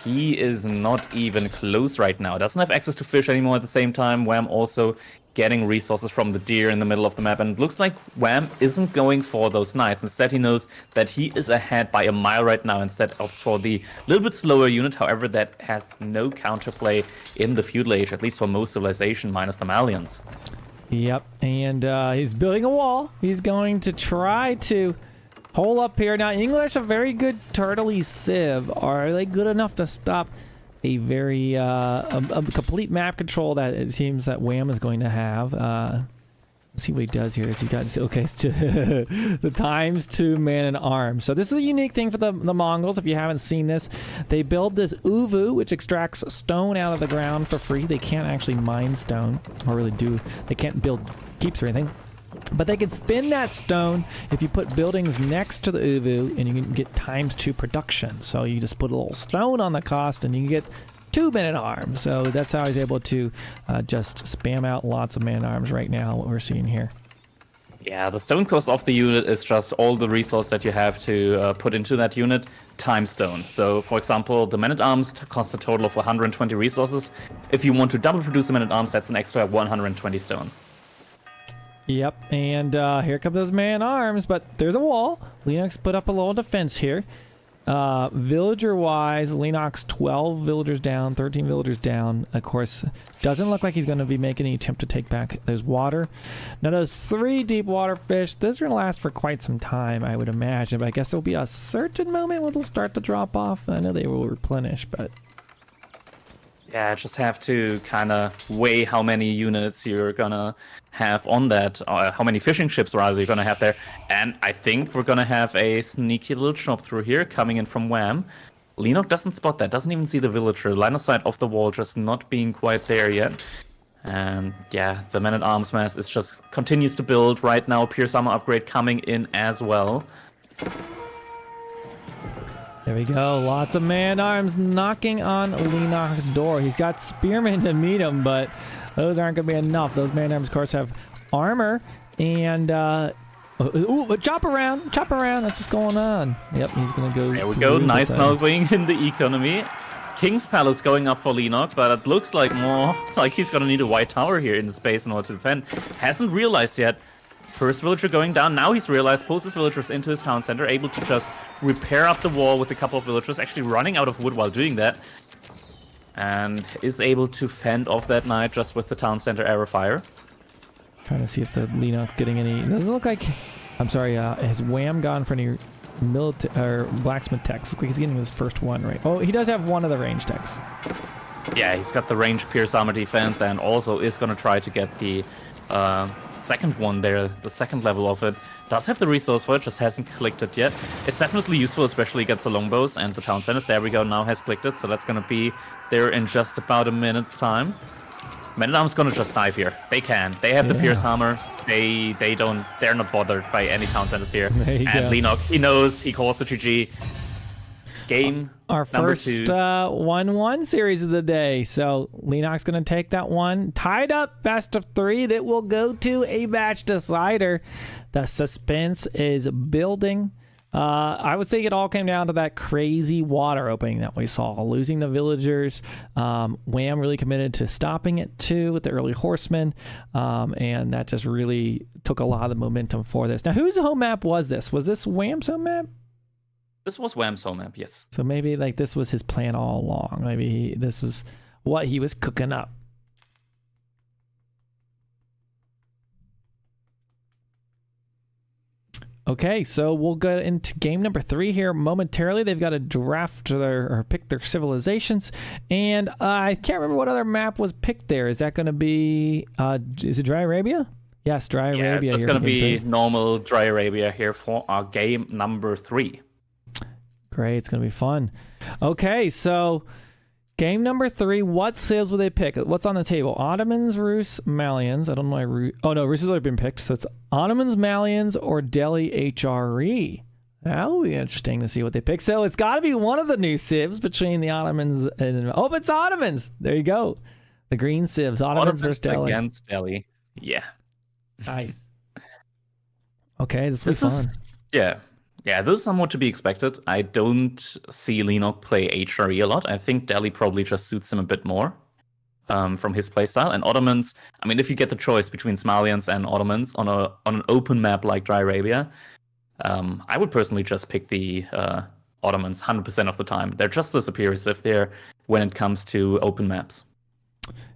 he is not even close right now. Doesn't have access to fish anymore at the same time. Wham also getting resources from the deer in the middle of the map. And it looks like Wham isn't going for those knights. Instead, he knows that he is ahead by a mile right now. Instead, opts for the little bit slower unit. However, that has no counterplay in the feudal age, at least for most civilization, minus the Malians. Yep, and he's building a wall. He's going to try to hole up here. Now, English, a very good turtley civ. Are they good enough to stop a very a complete map control that it seems that Wham is going to have? Let's see what he does here. He got, okay, the ×2 Man-at-Arms. So this is a unique thing for the Mongols. If you haven't seen this, they build this uvu, which extracts stone out of the ground for free. They can't actually mine stone, or really do. They can't build keeps or anything. But they can spin that stone if you put buildings next to the uvu, and you can get ×2 production. So you just put a little stone on the cost, and you can get 2 Man-at-Arms. So that's how he's able to just spam out lots of Man-at-Arms right now, what we're seeing here. Yeah, the stone cost of the unit is just all the resource that you have to put into that unit times stone. So, for example, the Man-at-Arms cost a total of 120 resources. If you want to double produce the Man-at-Arms, that's an extra 120 stone. Yep, and here come those Man-at-Arms, but there's a wall. Leenock's put up a little defense here. Villager-wise, Leenock's 12 villagers down, 13 villagers down. Of course, doesn't look like he's going to be making any attempt to take back those water. Now, those 3 deep water fish, those are going to last for quite some time, I would imagine. But I guess there'll be a certain moment where they'll start to drop off. I know they will replenish, but... Yeah, just have to kind of weigh how many units you're gonna have on that, or how many fishing ships rather you're gonna have there. And I think we're gonna have a sneaky little chop through here coming in from Wham. Leenock doesn't spot that, doesn't even see the villager. Line of sight of the wall just not being quite there yet. And yeah, the Man-at-Arms mass is just continues to build right now. Pierce armor upgrade coming in as well. There we go. Lots of Man-at-Arms knocking on Leenock's door. He's got spearmen to meet him, but those aren't going to be enough. Those Man-at-Arms, of course, have armor and... ooh, chop around. Chop around. That's what's going on. Yep, he's going to go... There we go. Nice snowing in the economy. King's Palace going up for Leenock, but it looks like more like he's going to need a white tower here in the space in order to defend. Hasn't realized yet. First villager going down. Now he's realized, pulls his villagers into his town center, able to just repair up the wall with a couple of villagers, actually running out of wood while doing that. And is able to fend off that knight just with the town center arrow fire. Trying to see if the Leenock getting any... It doesn't look like... I'm sorry, has Wham gone for any blacksmith techs? Looks like he's getting his first one, right? Oh, he does have one of the range techs. Yeah, he's got the range pierce armor defense and also is going to try to get the... second one there, the second level of it. Does have the resource for it, just hasn't clicked it yet. It's definitely useful, especially against the longbows and the town centers. There we go, now has clicked it, so that's gonna be there in just about a minute's time. Man-at-Arms gonna just dive here. They can. They have the pierce armor. They're not bothered by any town centers here. There you and go. Leenock, he knows, he calls the GG. Game Our number first 2. 1-1 series of the day. So Leenock's going to take that one. Tied up, best of 3. That will go to a match decider. The suspense is building. I would say it all came down to that crazy water opening that we saw. Losing the villagers. Wam really committed to stopping it too with the early horsemen. And that just really took a lot of the momentum for this. Now, whose home map was this? Was this Wam's home map? This was Wam's home map, yes. So maybe like this was his plan all along. Maybe this was what he was cooking up. Okay, so we'll go into game number 3 here momentarily. They've got to draft or pick their civilizations, and I can't remember what other map was picked there. Is that going to be? Is it Dry Arabia? Yes, Dry Arabia. Yeah, it's going to be normal Dry Arabia here for our game number 3. Great, it's going to be fun. Okay, so game number 3, what civs will they pick? What's on the table? Ottomans, Rus, Malians. I don't know why oh no, Rus has already been picked. So it's Ottomans, Malians, or Delhi HRE. That'll be interesting to see what they pick. So it's got to be one of the new civs between the Ottomans and... Oh, it's Ottomans! There you go. The green civs. Ottomans versus Delhi. Against Delhi. Yeah. Nice. Okay, this will be fun. Yeah, this is somewhat to be expected. I don't see Leenock play HRE a lot. I think Delhi probably just suits him a bit more from his playstyle. And Ottomans, I mean, if you get the choice between Somalians and Ottomans on an open map like Dry Arabia, I would personally just pick the Ottomans 100% of the time. They're just the superior civ there when it comes to open maps.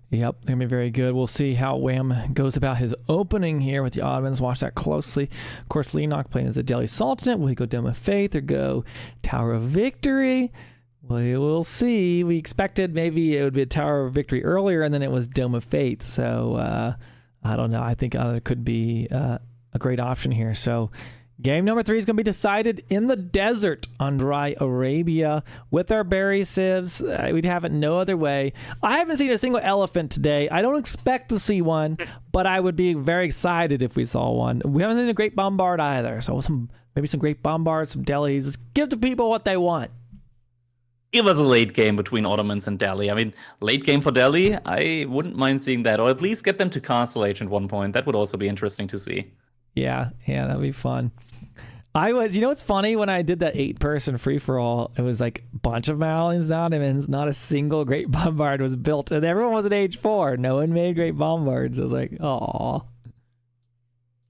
Yep, they're going to be very good. We'll see how Wam goes about his opening here with the Ottomans. Watch that closely. Of course, Leenock playing as a Delhi Sultanate. Will he go Dome of Faith or go Tower of Victory? We will see. We expected maybe it would be a Tower of Victory earlier, and then it was Dome of Faith. So, I don't know. I think it could be a great option here. So, game number 3 is going to be decided in the desert on Dry Arabia with our berry civs. We'd have it no other way. I haven't seen a single elephant today. I don't expect to see one, but I would be very excited if we saw one. We haven't seen a great bombard either. So maybe some great bombards, some Delhis. Just give the people what they want. It was a late game between Ottomans and Delhi. I mean, late game for Delhi, I wouldn't mind seeing that. Or at least get them to Castle Age at one point. That would also be interesting to see. Yeah, that'd be fun. What's funny? When I did that 8-person free-for-all, it was like a bunch of Malians and Ottomans. Not a single great bombard was built, and everyone was at age 4. No one made great bombards. I was like, aw.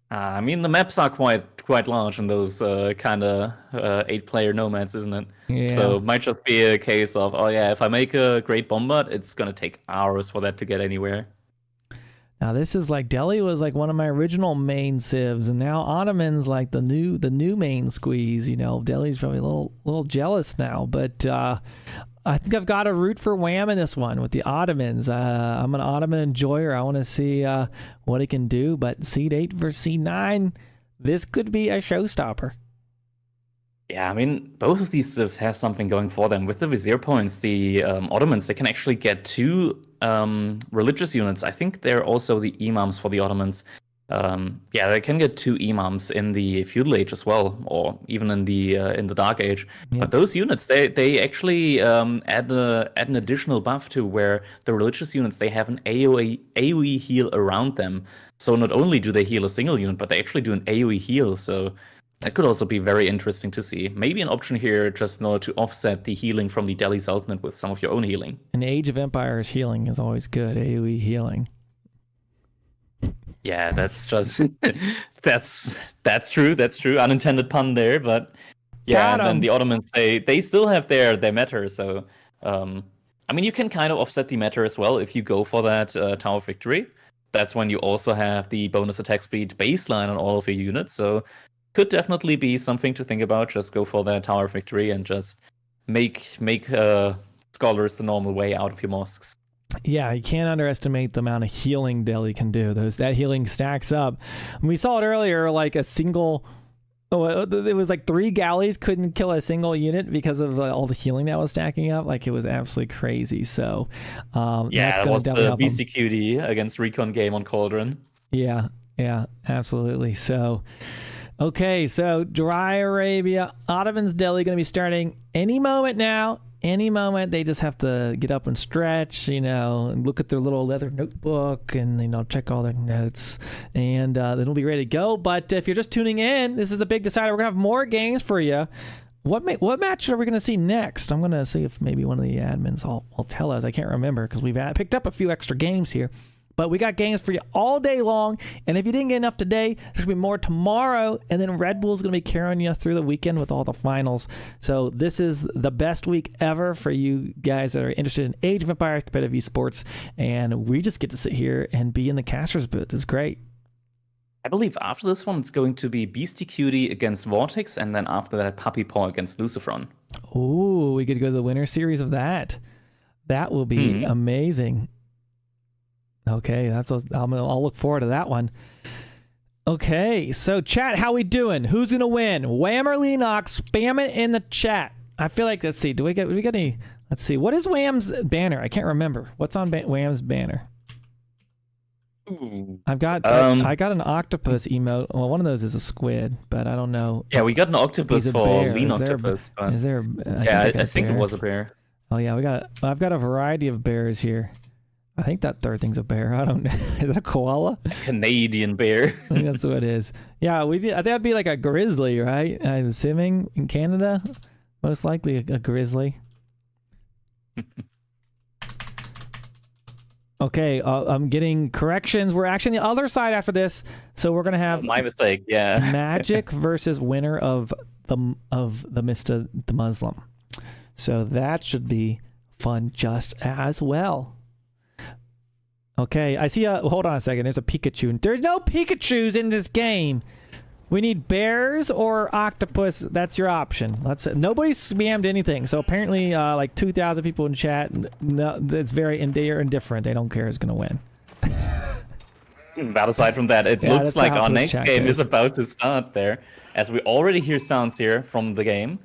I mean, the maps are quite large in those kind of 8-player nomads, isn't it? Yeah. So it might just be a case of, oh yeah, if I make a great bombard, it's going to take hours for that to get anywhere. Now this is like Delhi was like one of my original main civs, and now Ottoman's like the new main squeeze. Delhi's probably a little jealous now, but I think I've got to root for Wam in this one with the Ottomans. I'm an Ottoman enjoyer. I want to see what he can do, but Seed 8 versus Seed 9, this could be a showstopper. Yeah, I mean, both of these civs have something going for them. With the Vizier points, the Ottomans, they can actually get 2 religious units. I think they're also the imams for the Ottomans. They can get 2 imams in the feudal age as well, or even in the dark age. Yeah. But those units, they actually add an additional buff to where the religious units, they have an AOE heal around them. So not only do they heal a single unit, but they actually do an AOE heal. So that could also be very interesting to see. Maybe an option here just in order to offset the healing from the Delhi Sultanate with some of your own healing. An Age of Empires healing is always good, AoE healing. Yeah, that's just that's true. Unintended pun there, but yeah, and then the Ottomans they still have their matter. So I mean, you can kind of offset the matter as well if you go for that Tower of Victory. That's when you also have the bonus attack speed baseline on all of your units. So could definitely be something to think about. Just go for the Tower of Victory and just make scholars the normal way out of your mosques. Yeah, you can't underestimate the amount of healing Delhi can do. That healing stacks up. We saw it earlier, like a single... it was like 3 galleys couldn't kill a single unit because of all the healing that was stacking up. Like, it was absolutely crazy. So, that was the BCQD against Recon game on Cauldron. Yeah, absolutely. So... Okay, so Dry Arabia, Ottoman's Deli going to be starting any moment now. Any moment. They just have to get up and stretch, and look at their little leather notebook and, check all their notes. And then we'll be ready to go. But if you're just tuning in, this is a big decider. We're going to have more games for you. What match are we going to see next? I'm going to see if maybe one of the admins will tell us. I can't remember because we've picked up a few extra games here. But we got games for you all day long. And if you didn't get enough today, there's going to be more tomorrow. And then Red Bull's going to be carrying you through the weekend with all the finals. So this is the best week ever for you guys that are interested in Age of Empires competitive esports. And we just get to sit here and be in the caster's booth. It's great. I believe after this one, it's going to be Beastie Cutie against Vortex. And then after that, Puppy Paw against Lucifron. Ooh, we get to go to the winter series of that. That will be amazing. Okay, I'll look forward to that one. Okay, so chat, how we doing? Who's gonna win? Wam or Leenock? Spam it in the chat. I feel like, let's see, do we get any? Let's see, what is Wam's banner? I can't remember. What's on Wam's banner? Ooh. I got an octopus emote. Well, one of those is a squid, but I don't know. Yeah, we got an octopus for Leenock. Is there? I think it was a bear. Oh yeah, I've got a variety of bears here. I think that third thing's a bear. I don't know. Is that a koala? A Canadian bear. I think that's what it is. Yeah, I think that'd be like a grizzly, right? I'm assuming in Canada, most likely a grizzly. Okay, I'm getting corrections. We're actually on the other side after this, so we're gonna have my mistake. Yeah, Magic versus winner of the Mr. the Muslim. So that should be fun just as well. Okay, I see hold on a second. There's a Pikachu. There's no Pikachus in this game. We need bears or octopus. That's your option. Nobody spammed anything. So apparently, like 2,000 people in chat. No, it's very indifferent. They don't care who's gonna win. But aside from that, it looks like our next game is about to start there, as we already hear sounds here from the game.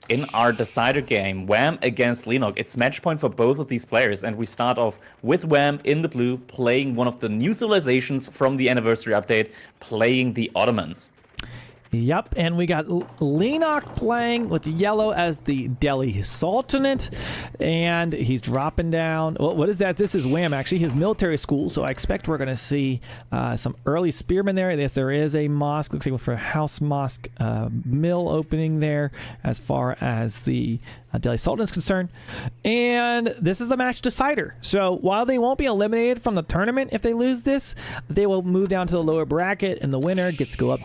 In our decider game, Wam against Leenock, it's match point for both of these players, and we start off with Wam in the blue, playing one of the new civilizations from the anniversary update, playing the Ottomans. Yep, and we got Leenock playing with yellow as the Delhi Sultanate, and he's dropping down. Well, what is that? This is Wam, actually, his military school, so I expect we're going to see some early spearmen there. Yes, there is a mosque, looks like for a house mosque mill opening there as far as the Delhi Sultan is concerned. And this is the match decider. So while they won't be eliminated from the tournament if they lose this, they will move down to the lower bracket, and the winner gets to go up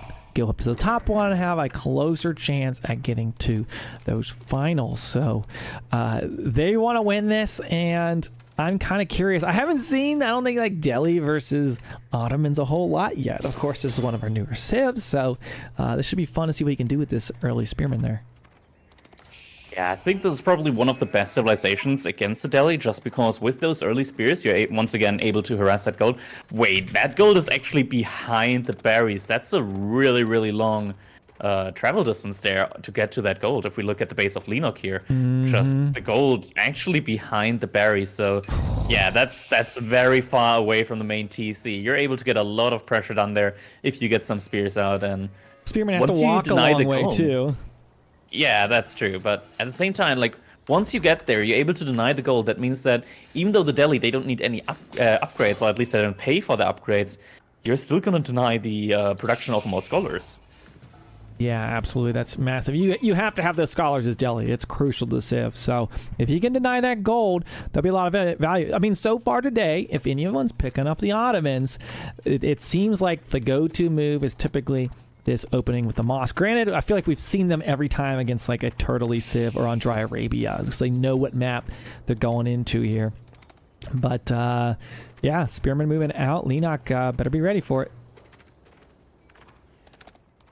to the top one and have a closer chance at getting to those finals. So they want to win this, and I'm kind of curious. I haven't seen, I don't think, like Delhi versus Ottomans a whole lot yet. Of course, this is one of our newer civs, so this should be fun to see what you can do with this early spearman there. Yeah, I think this is probably one of the best civilizations against the Delhi, just because with those early spears, you're once again able to harass that gold. Wait, that gold is actually behind the berries. That's a really, really long travel distance there to get to that gold. If we look at the base of Leenock here, just the gold actually behind the berries. So yeah, that's very far away from the main TC. You're able to get a lot of pressure done there if you get some spears out. And spearmen have to walk a long way too. Yeah, that's true. But at the same time, like, once you get there, you're able to deny the gold. That means that even though the Delhi, they don't need any upgrades, or at least they don't pay for the upgrades, you're still going to deny the production of more scholars. Yeah, absolutely. That's massive. You have to have those scholars as Delhi. It's crucial to Civ. So if you can deny that gold, there'll be a lot of value. I mean, so far today, if anyone's picking up the Ottomans, it seems like the go-to move is typically this opening with the mosque. Granted, I feel like we've seen them every time against like a Turtley Civ or on Dry Arabia, because they know what map they're going into here. But yeah, Spearman moving out. Leenock better be ready for it.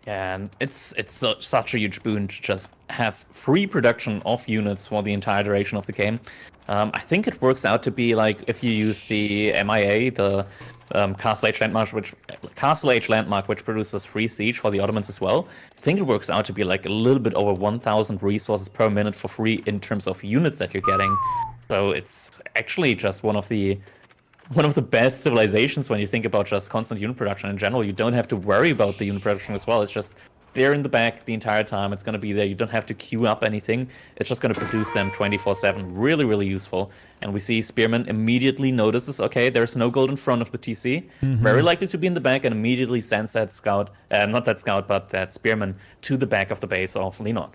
Yeah, and it's such a huge boon to just have free production of units for the entire duration of the game. I think it works out to be like if you use the MIA, the Castle Age Landmark, which produces free siege for the Ottomans as well. I think it works out to be like a little bit over 1,000 resources per minute for free in terms of units that you're getting. So it's actually just one of the one of the best civilizations when you think about just constant unit production in general. You don't have to worry about the unit production as well. It's just there in the back the entire time. It's going to be there. You don't have to queue up anything. It's just going to produce them 24/7. Really, really useful. And we see Spearman immediately notices, okay, there's no gold in front of the TC. Very likely to be in the back, and immediately sends that scout, not that scout, but that Spearman to the back of the base of Leenock.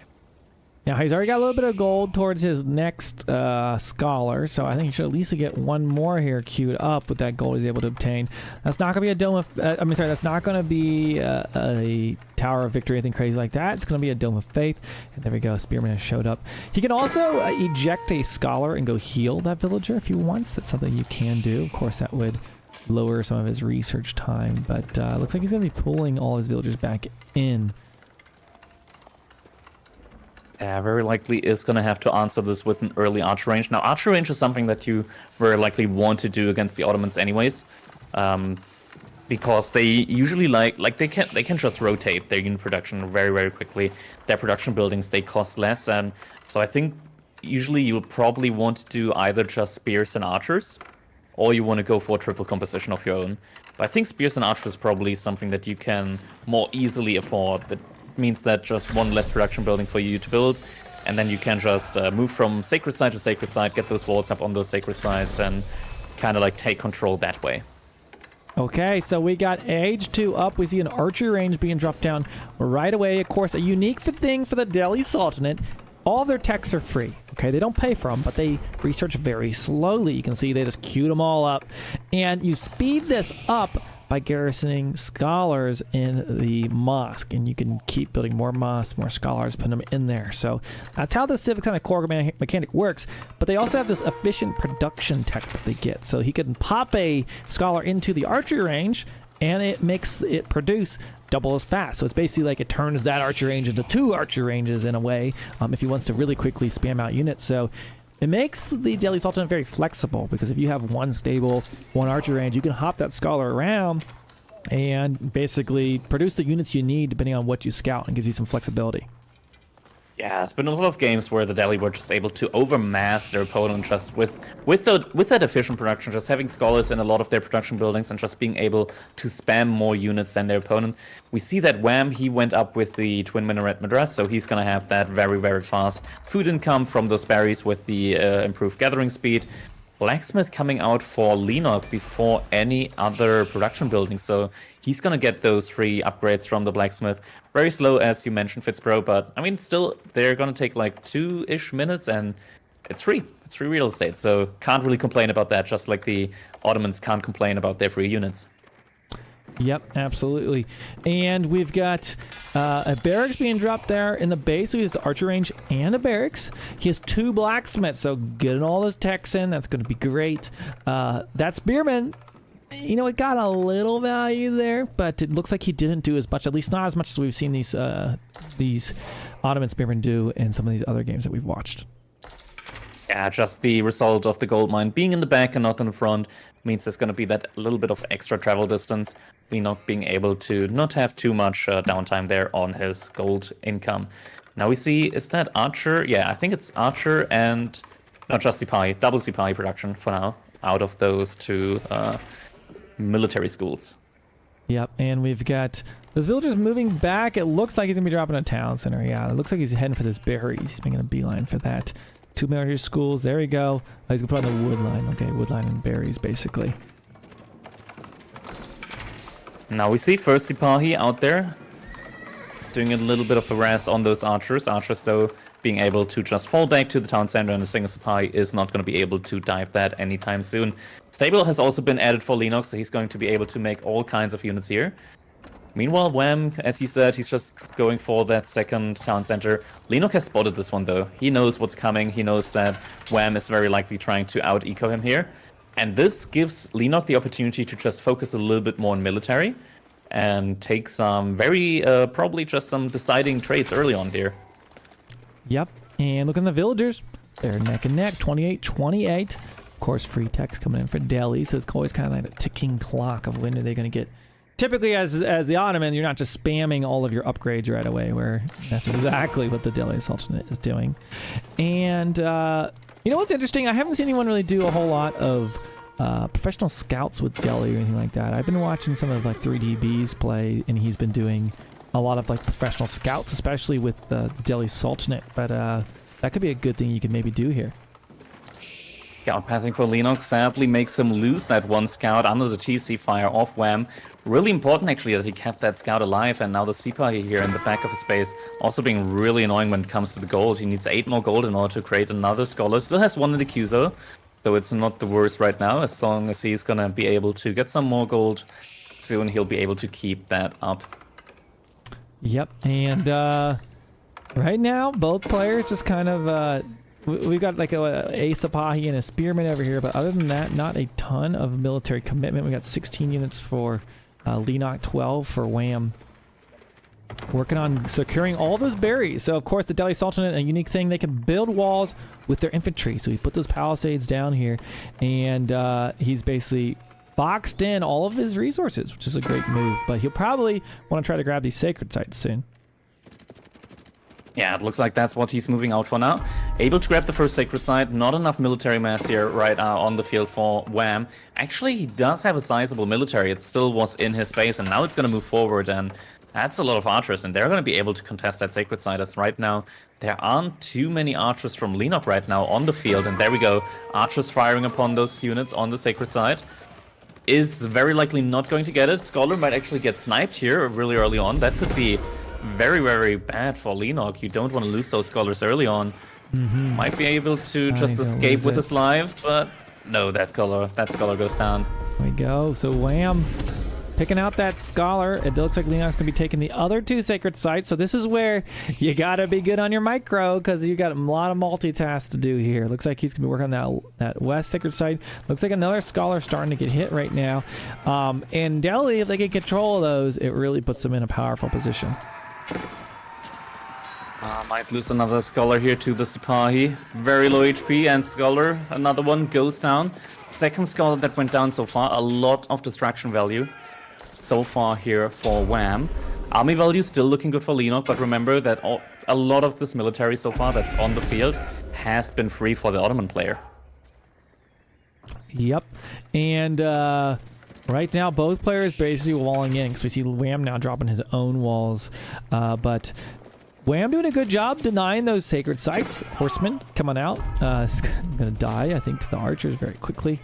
Now, he's already got a little bit of gold towards his next scholar, so I think he should at least get one more here queued up with that gold he's able to obtain. That's not going to be a dome of... that's not going to be a Tower of Victory, anything crazy like that. It's going to be a Dome of Faith. And there we go. Spearman has showed up. He can also eject a scholar and go heal that villager if he wants. That's something you can do. Of course, that would lower some of his research time, but looks like he's going to be pulling all his villagers back in. Yeah, very likely is going to have to answer this with an early archer range. Now, archer range is something that you very likely want to do against the Ottomans anyways, because they usually they can just rotate their unit production very, very quickly. Their production buildings, they cost less, and so I think usually you'll probably want to do either just spears and archers, or you want to go for a triple composition of your own. But I think spears and archers is probably something that you can more easily afford. That means that just one less production building for you to build, and then you can just move from sacred site to sacred site, get those walls up on those sacred sites, and kind of like take control that way. Okay, so we got age 2 up. We see an archery range being dropped down right away. Of course, a unique thing for the Delhi Sultanate. All their techs are free. Okay, they don't pay for them, but they research very slowly. You can see they just queued them all up, and you speed this up by garrisoning scholars in the mosque, and you can keep building more mosques, more scholars, put them in there. So that's how the civic kind of core mechanic works, but they also have this efficient production tech that they get. So he can pop a scholar into the archery range, and it makes it produce double as fast. So it's basically like it turns that archery range into 2 archery ranges in a way, if he wants to really quickly spam out units. So it makes the Delhi Sultanate very flexible, because if you have one stable, one archer range, you can hop that scholar around and basically produce the units you need depending on what you scout, and gives you some flexibility. Yeah, it's been a lot of games where the Delhi were just able to overmass their opponent just with that efficient production, just having scholars in a lot of their production buildings and just being able to spam more units than their opponent. We see that Wam, he went up with the Twin Minaret Madras, so he's going to have that very, very fast food income from those berries with the improved gathering speed. Blacksmith coming out for Leenock before any other production building, so he's gonna get those 3 upgrades from the blacksmith. Very slow, as you mentioned, Fitzbro, but I mean, still, they're gonna take like 2-ish minutes, and it's free. It's free real estate, so can't really complain about that, just like the Ottomans can't complain about their free units. Yep, absolutely. And we've got a barracks being dropped there in the base. So he has the archer range and a barracks. He has 2 blacksmiths, so getting all those techs in, that's going to be great. That spearman, you know, it got a little value there, but it looks like he didn't do as much, at least not as much as we've seen these Ottoman spearmen do in some of these other games that we've watched. Yeah, just the result of the gold mine being in the back and not in the front means there's going to be that little bit of extra travel distance. Leenock being able to not have too much downtime there on his gold income. Now we see, is that Archer? Yeah, I think it's Archer and not just Sipahi, double Sipahi production for now out of those 2 military schools. Yep, and we've got those villagers moving back. It looks like he's going to be dropping a town center. Yeah, it looks like he's heading for those berries. He's making a beeline for that. 2 military schools. There we go. Oh, he's going to put on the wood line. Okay, wood line and berries, basically. Now we see first Sipahi out there doing a little bit of harass on those archers. Archers, though, being able to just fall back to the town center, and a single Sipahi is not going to be able to dive that anytime soon. Stable has also been added for Leenock, so he's going to be able to make all kinds of units here. Meanwhile, Wam, as you said, he's just going for that second town center. Leenock has spotted this one, though. He knows what's coming. He knows that Wam is very likely trying to out-eco him here. And this gives Leenock the opportunity to just focus a little bit more on military and take some very, probably just some deciding traits early on here. Yep, and look at the villagers. They're neck and neck, 28-28. Of course, free text coming in for Delhi, so it's always kind of like a ticking clock of when are they going to get. Typically, as the Ottoman, you're not just spamming all of your upgrades right away, where that's exactly what the Delhi Sultanate is doing. And you know what's interesting? I haven't seen anyone really do a whole lot of professional scouts with Delhi or anything like that. I've been watching some of like 3DB's play, and he's been doing a lot of like professional scouts, especially with the Delhi Sultanate. But that could be a good thing you could maybe do here. Scout pathing for Leenock sadly makes him lose that one scout under the TC fire of Wam. Really important actually that he kept that scout alive, and now the Sipahi here in the back of his base also being really annoying when it comes to the gold. He needs 8 more gold in order to create another scholar. Still has 1 in the Cuso, so it's not the worst right now. As long as he's gonna be able to get some more gold soon, he'll be able to keep that up. Yep, and right now both players just kind of we've got like a Sipahi and a spearman over here, but other than that, not a ton of military commitment. We got 16 units for Leenock, 12 for Wam. Working on securing all those berries. So of course the Delhi Sultanate, a unique thing, they can build walls with their infantry. So he put those palisades down here, and he's basically boxed in all of his resources, which is a great move. But he'll probably want to try to grab these sacred sites soon. Yeah, it looks like that's what he's moving out for now. Able to grab the first sacred site. Not enough military mass here right now on the field for Wam. Actually, he does have a sizable military. It still was in his base, and now it's going to move forward, and that's a lot of archers, and they're going to be able to contest that sacred site. As right now, there aren't too many archers from Leenock right now on the field, and there we go. Archers firing upon those units on the sacred site. Is very likely not going to get it. Scholar might actually get sniped here really early on. That could be very, very bad for Leenock. You don't want to lose those scholars early on. Might be able to just escape with his life, but no, that scholar goes down. There we go. So Wam picking out that scholar. It looks like Leenock's gonna be taking the other 2 sacred sites. So this is where you gotta be good on your micro, because you got a lot of multitasks to do here. Looks like he's gonna be working on that west sacred site. Looks like another scholar starting to get hit right now. And Delhi, if they get control of those, it really puts them in a powerful position. Might lose another scholar here to the Sipahi. Very low HP, and scholar, another one goes down. Second scholar that went down so far. A lot of destruction value so far here for Wam. Army value still looking good for Leenock, but remember that a lot of this military so far that's on the field has been free for the Ottoman player. Yep, and right now both players basically walling in, because we see Wam now dropping his own walls, but Wam doing a good job denying those sacred sites. Horseman coming out. It's gonna die, I think, to the archers very quickly.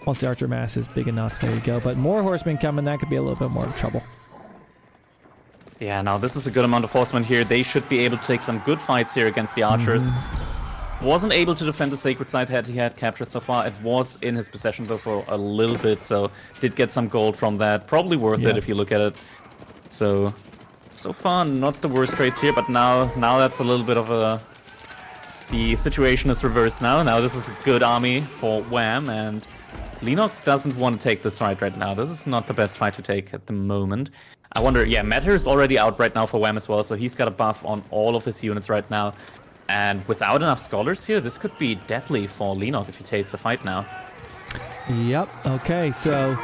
Once the archer mass is big enough, there you go. But more horsemen coming, that could be a little bit more of trouble. Yeah, now this is a good amount of horsemen here. They should be able to take some good fights here against the archers. Wasn't able to defend the sacred site that he had captured so far. It was in his possession though for a little bit, so did get some gold from that. Probably worth it if you look at it. So far not the worst trades here, but now that's a little bit of a... The situation is reversed now. Now this is a good army for Wam, and Leenock doesn't want to take this fight right now. This is not the best fight to take at the moment. I wonder, yeah, Matter is already out right now for Wam as well, so he's got a buff on all of his units right now. And without enough scholars here, this could be deadly for Leenock if he takes the fight now. Yep, okay, so...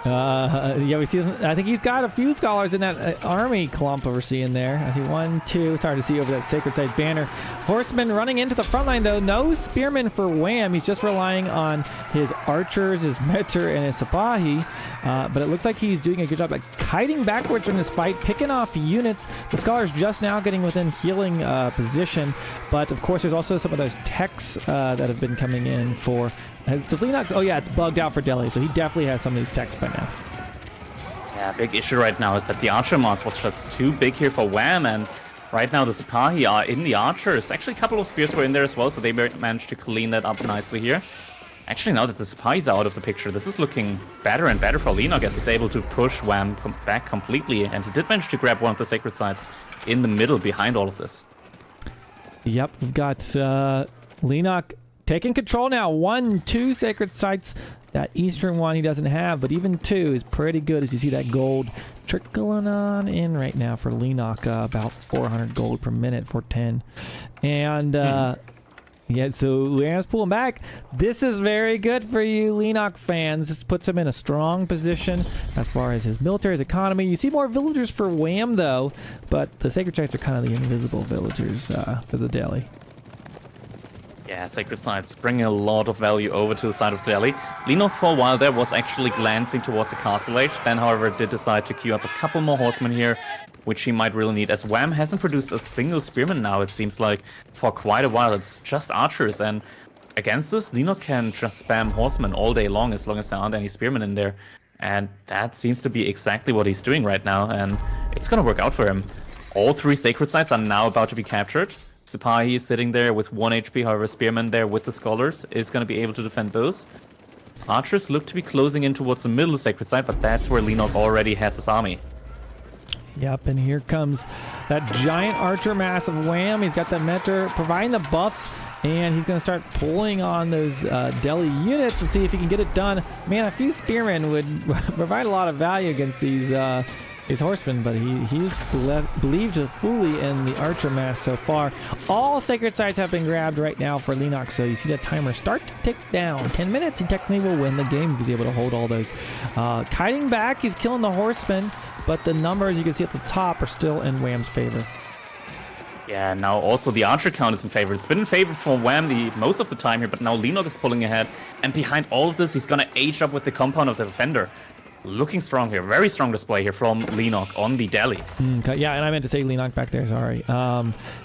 yeah, we see. I think he's got a few scholars in that army clump we're seeing there. I see 1, 2. It's hard to see over that sacred site banner. Horseman running into the front line though. No spearman for Wam. He's just relying on his archers, his meter, and his Sipahi. But it looks like he's doing a good job at kiting backwards from this fight, picking off units. The scholars just now getting within healing position. But of course, there's also some of those techs that have been coming in for. Does Leenock? Oh yeah, it's bugged out for Delhi, so he definitely has some of these techs by now. Yeah, big issue right now is that the archer mass was just too big here for Wam, and right now the Sipahi are in the archers. Actually, a couple of spears were in there as well, so they managed to clean that up nicely here. Actually, now that the Sipahis are out of the picture, this is looking better and better for Leenock as he's able to push Wam back completely, and he did manage to grab one of the sacred sites in the middle behind all of this. Yep, we've got Leenock taking control now. 1, 2 sacred sites. That eastern one he doesn't have, but even 2 is pretty good as you see that gold trickling on in right now for Leenock. About 400 gold per minute for 10. And yeah, so Wam's pulling back. This is very good for you Leenock fans. This puts him in a strong position as far as his military, his economy. You see more villagers for Wam though, but the sacred sites are kind of the invisible villagers for the Delhi. Yeah, Sacred Sites bring a lot of value over to the side of Delhi. Lino for a while there was actually glancing towards the Castle Age, then however did decide to queue up a couple more horsemen here, which he might really need, as Wam hasn't produced a single spearman now, it seems like, for quite a while. It's just archers, and against this, Lino can just spam horsemen all day long as there aren't any spearmen in there. And that seems to be exactly what he's doing right now, and it's gonna work out for him. All 3 Sacred Sites are now about to be captured. Sipahi is sitting there with 1 HP, however Spearman there with the Scholars is going to be able to defend those. Archers look to be closing in towards the middle of Sacred Site, but that's where Leenock already has his army. Yep, and here comes that giant archer mass of Wham. He's got the mentor providing the buffs, and he's going to start pulling on those Delhi units and see if he can get it done. Man, a few spearmen would provide a lot of value against these horsemen, but he's believed fully in the archer mass so far. All Sacred Sites have been grabbed right now for Leenock, so you see that timer start to tick down. 10 minutes, he technically will win the game if he's able to hold all those. Kiting back, he's killing the horsemen, but the numbers you can see at the top are still in Wham's favor. Yeah, now also the archer count is in favor. It's been in favor for Wham most of the time here, but now Leenock is pulling ahead, and behind all of this, he's gonna age up with the compound of the defender. Looking strong here. Very strong display here from Leenock on the Delhi. Yeah, and I meant to say Leenock back there, sorry.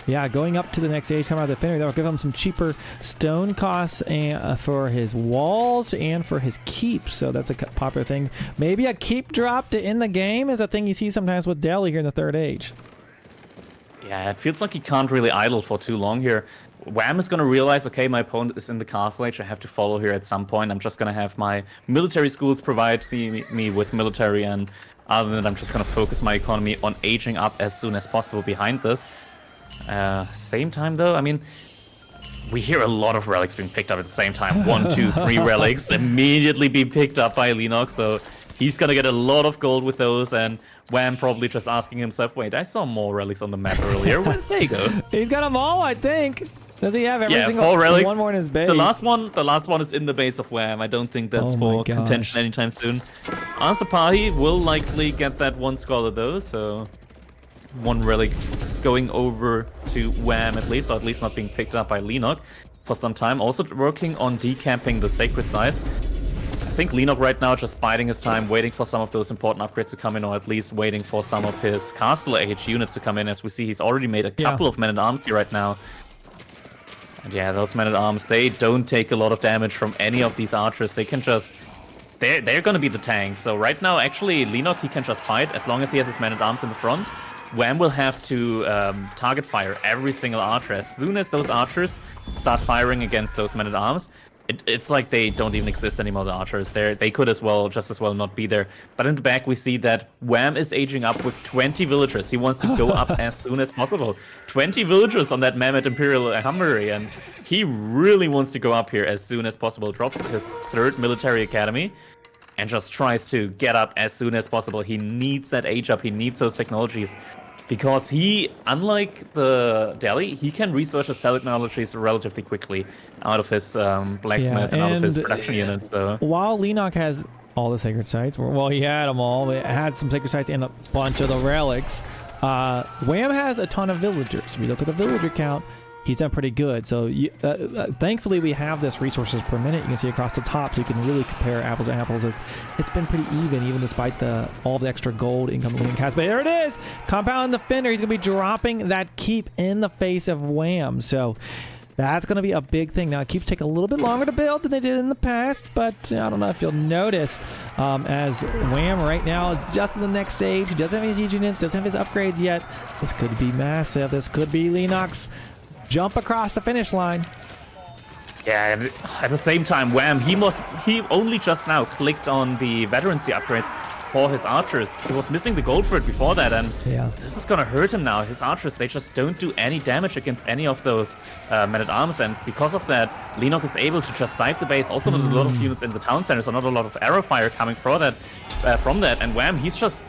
Yeah, going up to the next stage, coming out of the defender, that'll give him some cheaper stone costs and, for his walls and for his keep. So that's a popular thing. Maybe a keep drop to end the game is a thing you see sometimes with Delhi here in the third age. Yeah, it feels like he can't really idle for too long here. Wham is going to realize, okay, my opponent is in the Castle Age, I have to follow here at some point. I'm just going to have my military schools provide me with military, and other than that, I'm just going to focus my economy on aging up as soon as possible behind this. Same time, though, I mean, we hear a lot of relics being picked up at the same time. 1, 2, 3 relics immediately be picked up by Leenock, so he's going to get a lot of gold with those, and Wham probably just asking himself, wait, I saw more relics on the map earlier. Where did they go? He's got them all, I think. Does he have every single 4 relics? One more in his base. The last one is in the base of Wham. I don't think that's for contention anytime soon. Asapahi will likely get that 1 scholar though, so 1 relic going over to Wham at least, or at least not being picked up by Leenock for some time. Also working on decamping the Sacred Sites. I think Leenock right now just biding his time, waiting for some of those important upgrades to come in, or at least waiting for some of his Castle Age units to come in. As we see, he's already made a couple of men-at-arms here right now. And yeah, those men-at-arms, they don't take a lot of damage from any of these archers. They can just... They're gonna be the tank. So right now, actually, Leenock, he can just fight as long as he has his men-at-arms in the front. Wham will have to target fire every single archer. As soon as those archers start firing against those men-at-arms, it's like they don't even exist anymore, the archers. They could just as well not be there. But in the back, we see that Wham is aging up with 20 villagers. He wants to go up as soon as possible. 20 villagers on that Mammoth Imperial Humvery, and he really wants to go up here as soon as possible. Drops his 3rd military academy and just tries to get up as soon as possible. He needs that age up. He needs those technologies. Because he, unlike the Delhi, he can research his technologies relatively quickly out of his blacksmith and out of his production units. So. While Leenock has all the Sacred Sites, well, he had them all. He had some Sacred Sites and a bunch of the relics. Wham has a ton of villagers. If we look at the villager count, he's done pretty good. So thankfully, we have this resources per minute. You can see across the top, so you can really compare apples to apples. It's been pretty even despite all the extra gold income Leenock has. But there it is! Compound Defender. He's going to be dropping that keep in the face of Wham. So that's going to be a big thing. Now, keeps take a little bit longer to build than they did in the past, but I don't know if you'll notice as Wham right now, just in the next stage, he doesn't have his siege units, doesn't have his upgrades yet. This could be massive. This could be Leenock's jump across the finish line. Yeah, and at the same time, Wham, he only just now clicked on the veterancy upgrades for his archers. He was missing the gold for it before that, and this is gonna hurt him now. His archers, they just don't do any damage against any of those men-at-arms, and because of that, Leenock is able to just dive the base. Also, not a lot of units in the town center, so not a lot of arrow fire coming from that. And Wham, he's just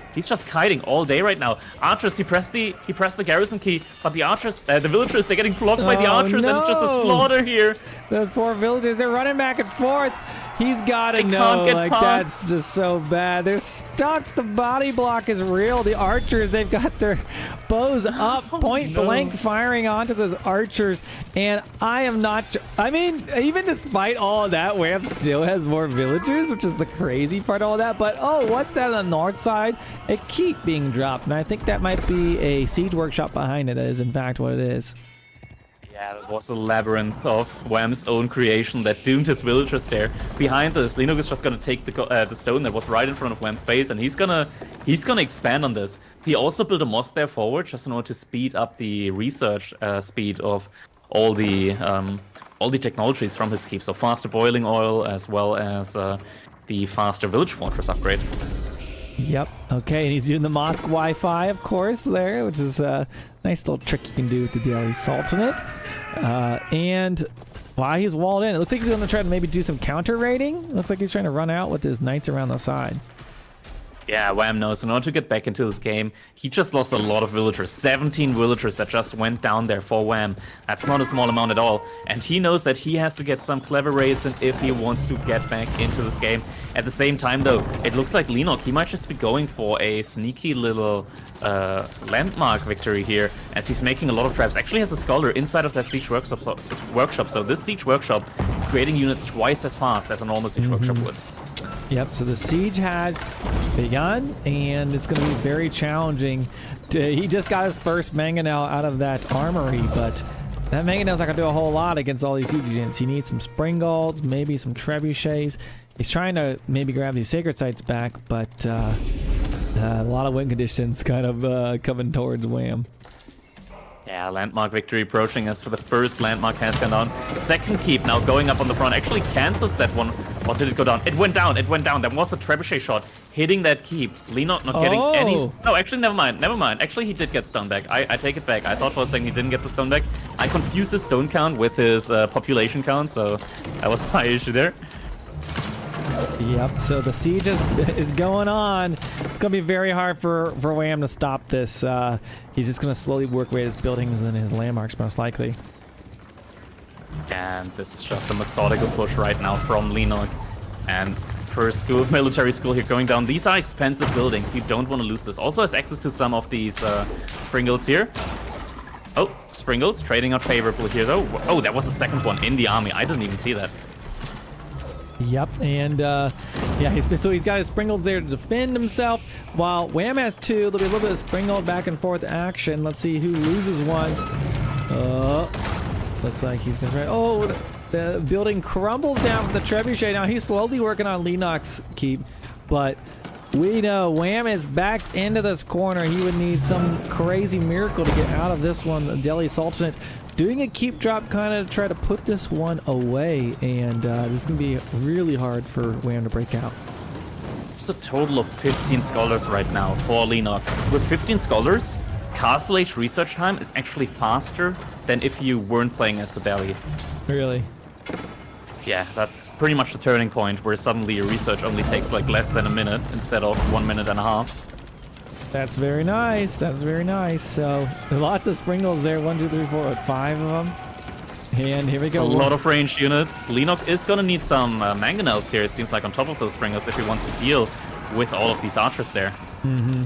kiting all day right now. Archers, he pressed the garrison key, but the archers, the villagers, they're getting blocked by the archers, and it's just a slaughter here. Those poor villagers, they're running back and forth. He's got to know, like, that's just so bad. They're stuck. The body block is real. The archers, they've got their bows up, point blank firing onto those archers. And I am not, I mean, even despite all of that, Wam still has more villagers, which is the crazy part of all that. But, oh, what's that on the north side? A keep being dropped. And I think that might be a siege workshop behind it. That is, in fact, what it is. Yeah, it was a labyrinth of Wam's own creation that doomed his villagers there. Behind this, Leenock is just gonna take the stone that was right in front of Wam's base, and he's gonna expand on this. He also built a mosque there forward just in order to speed up the research speed of all the technologies from his keep. So faster boiling oil as well as the faster village fortress upgrade. Yep. Okay, and he's doing the mosque Wi-Fi, of course, there, which is a nice little trick you can do with the Delhi Sultanate. And while he's walled in, it looks like he's going to try to maybe do some counter raiding. Looks like he's trying to run out with his knights around the side. Yeah, Wam knows in order to get back into this game, he just lost a lot of villagers. 17 villagers that just went down there for Wam. That's not a small amount at all. And he knows that he has to get some clever raids in if he wants to get back into this game. At the same time, though, it looks like Leenock, he might just be going for a sneaky little landmark victory here, as he's making a lot of traps. Actually has a scholar inside of that siege workshop. So this siege workshop creating units twice as fast as a normal siege workshop would. Yep, so the siege has begun, and it's going to be very challenging. He just got his first mangonel out of that armory, but that mangonel's not going to do a whole lot against all these siege units. He needs some springolds, maybe some trebuchets. He's trying to maybe grab these sacred sites back, but a lot of wind conditions kind of coming towards Wam. Yeah, landmark victory approaching us. For the first landmark has gone down. Second keep now going up on the front. Actually cancels that one. Or did it go down? It went down. It went down. There was a trebuchet shot hitting that keep. Leenock not getting any... No, actually, never mind. Never mind. Actually, he did get stone back. I take it back. I thought for a second he didn't get the stone back. I confused his stone count with his population count, so that was my issue there. Yep, so the siege is going on. It's going to be very hard for Wam to stop this. He's just going to slowly work away his buildings and his landmarks, most likely. And this is just a methodical push right now from Leenock. And first school, military school here going down. These are expensive buildings. You don't want to lose this. Also has access to some of these springles here. Oh, springles trading out favorably here, though. Oh, that was the second one in the army. I didn't even see that. Yep, and yeah, he's got his springles there to defend himself, while Wam has two. There'll be a little bit of springle back and forth action. Let's see who loses one. Looks like he's gonna try. Oh, the building crumbles down with the trebuchet. Now he's slowly working on Leenock's keep, but we know Wam is back into this corner. He would need some crazy miracle to get out of this one. The Delhi Sultanate doing a keep drop kind of to try to put this one away, and this is going to be really hard for Wam to break out. It's a total of 15 scholars right now for Leenock. With 15 scholars, Castle Age research time is actually faster than if you weren't playing as the Delhi. Really? Yeah, that's pretty much the turning point where suddenly your research only takes like less than a minute instead of 1 minute and a half. That's very nice. That's very nice. So lots of springles there. 1, 2, 3, 4, 5 of them. And here we go. A lot of ranged units. Leenock is going to need some mangonels here, it seems like, on top of those springles if he wants to deal with all of these archers there. Mm-hmm.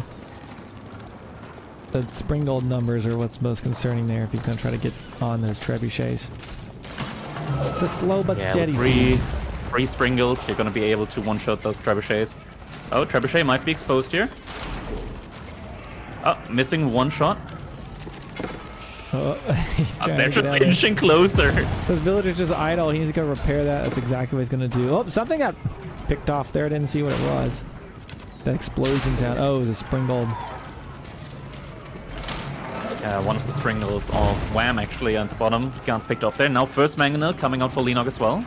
The springold numbers are what's most concerning there if he's going to try to get on those trebuchets. It's a slow but steady siege. 3 springles, you're going to be able to one-shot those trebuchets. Oh, trebuchet might be exposed here. Oh, missing 1 shot. Oh, they're just inching closer. This villager's just idle. He's going to repair that. That's exactly what he's going to do. Oh, something got picked off there. I didn't see what it was. That explosion sound. Oh, it was a springald. One of the springles of Wam actually at the bottom got picked off there. Now first mangonel coming out for Leenock as well.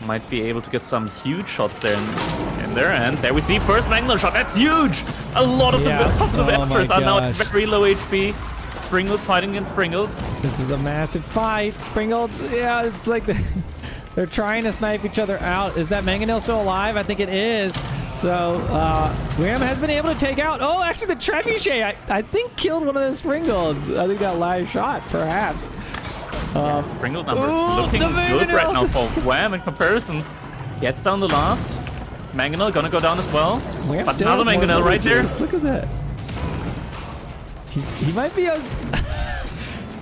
Might be able to get some huge shots there in there, and there we see first mangonel shot. That's huge! A lot of the villagers are now at very low HP. Springles fighting against Springles. This is a massive fight. Springles, yeah, it's like they're trying to snipe each other out. Is that mangonel still alive? I think it is. So, Wam has been able to take out... Oh, actually, the trebuchet, I think, killed one of the Springles. I think that last shot, perhaps. Sprinkle numbers looking good right now for Wham in comparison. Gets down the last. Mangonel gonna go down as well. Wham But still another has more Mangonel right there. villagers. Look at that. He might be a...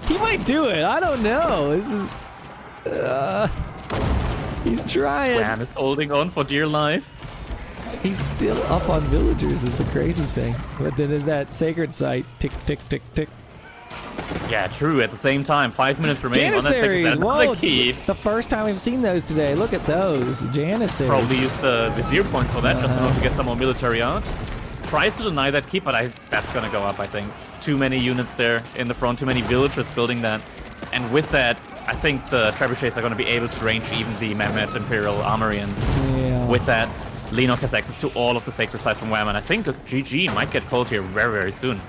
he might do it. I don't know. This is... he's trying. Wham is holding on for dear life. He's still up on villagers is the crazy thing. But then there's that sacred site. Tick, tick, tick, tick. Yeah, true. At the same time, 5 minutes remaining on that second set. Whoa, Another keep. the first time we've seen those today. Look at those. Janissaries. Probably use the vizier points for that, just in order to get some more military out. Tries to deny that keep, but that's gonna go up, I think. Too many units there in the front, too many villagers building that. And with that, I think the trebuchets are gonna be able to range even the Mehmet Imperial Armory. And with that, Leenock has access to all of the sacred sites from Wham, and I think GG might get called here very, very soon.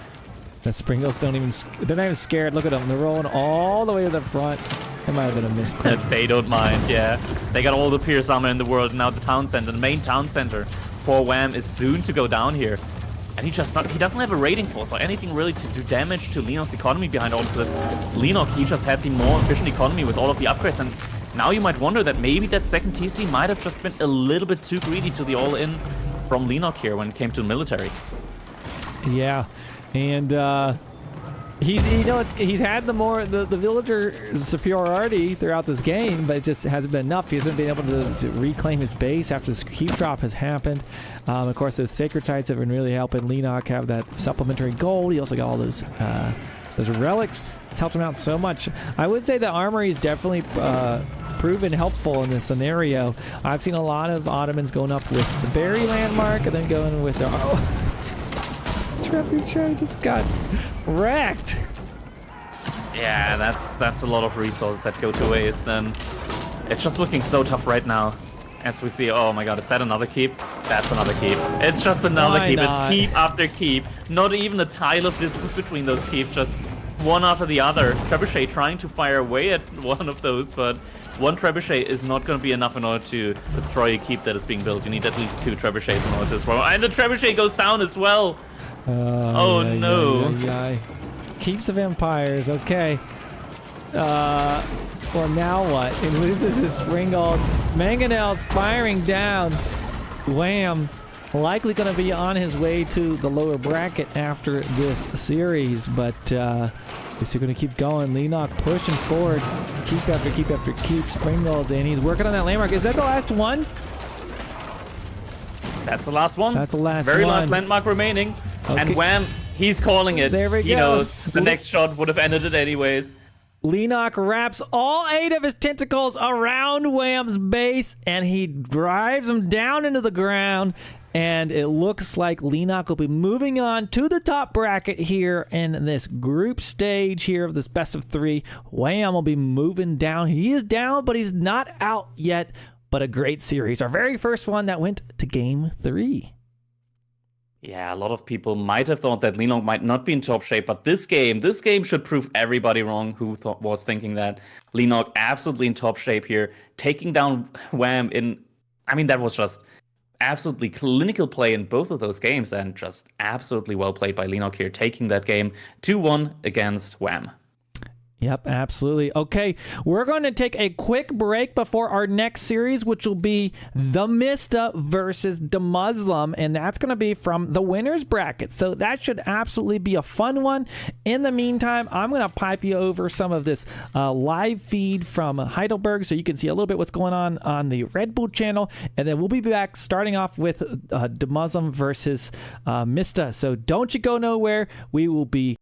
The Springles they're not even scared. Look at them. They're rolling all the way to the front. It might have been a misclick. They don't mind, yeah. They got all the Pierce armor in the world, and now the town center, the main town center for Wham is soon to go down here. And he doesn't have a raiding force or anything really to do damage to Leenock's economy behind all of this. Leenock, he just had the more efficient economy with all of the upgrades, and now you might wonder that maybe that second TC might have just been a little bit too greedy to the all-in from Leenock here when it came to the military. Yeah, and he's had the villager superiority throughout this game, but it just hasn't been enough. He hasn't been able to reclaim his base after this keep drop has happened. Of course, those sacred sites have been really helping Leenock have that supplementary gold. He also got all those relics. It's helped him out so much. I would say the armory is definitely proven helpful in this scenario. I've seen a lot of Ottomans going up with the Berry landmark and then going with their... Trebuchet just got wrecked. Yeah, that's a lot of resources that go to waste, and it's just looking so tough right now. As we see, oh my god, is that another keep? That's another keep. It's just another keep. It's keep after keep. Not even a tile of distance between those keeps, just one after the other. Trebuchet trying to fire away at one of those, but one Trebuchet is not going to be enough in order to destroy a keep that is being built. You need at least 2 Trebuchets in order to destroy. And the Trebuchet goes down as well. Oh no. Keeps of empires, okay. Well, now what? He loses his Ringgold. Mangonel's firing down. Wham. Likely going to be on his way to the lower bracket after this series, but is he going to keep going? Leenock pushing forward. Keep after keep after keep. Springold's in. He's working on that landmark. Is that the last one? That's the last one. That's the last Very one. last landmark remaining. Okay. And Wham, he's calling it. There we go. He knows the next shot would have ended it anyways. Leenock wraps all 8 of his tentacles around Wham's base, and he drives him down into the ground. And it looks like Leenock will be moving on to the top bracket here in this group stage here of this best of 3. Wham will be moving down. He is down, but he's not out yet. But a great series. Our very first one that went to game 3. Yeah, a lot of people might have thought that Leenock might not be in top shape, but this game should prove everybody wrong who was thinking that. Leenock absolutely in top shape here, taking down Wham in... I mean, that was just absolutely clinical play in both of those games, and just absolutely well played by Leenock here, taking that game 2-1 against Wham. Yep, absolutely. Okay, we're going to take a quick break before our next series, which will be the Mista versus the Muslim, and that's going to be from the winner's bracket. So that should absolutely be a fun one. In the meantime, I'm going to pipe you over some of this live feed from Heidelberg so you can see a little bit what's going on the RedBull channel, and then we'll be back starting off with the Muslim versus Mista. So don't you go nowhere. We will be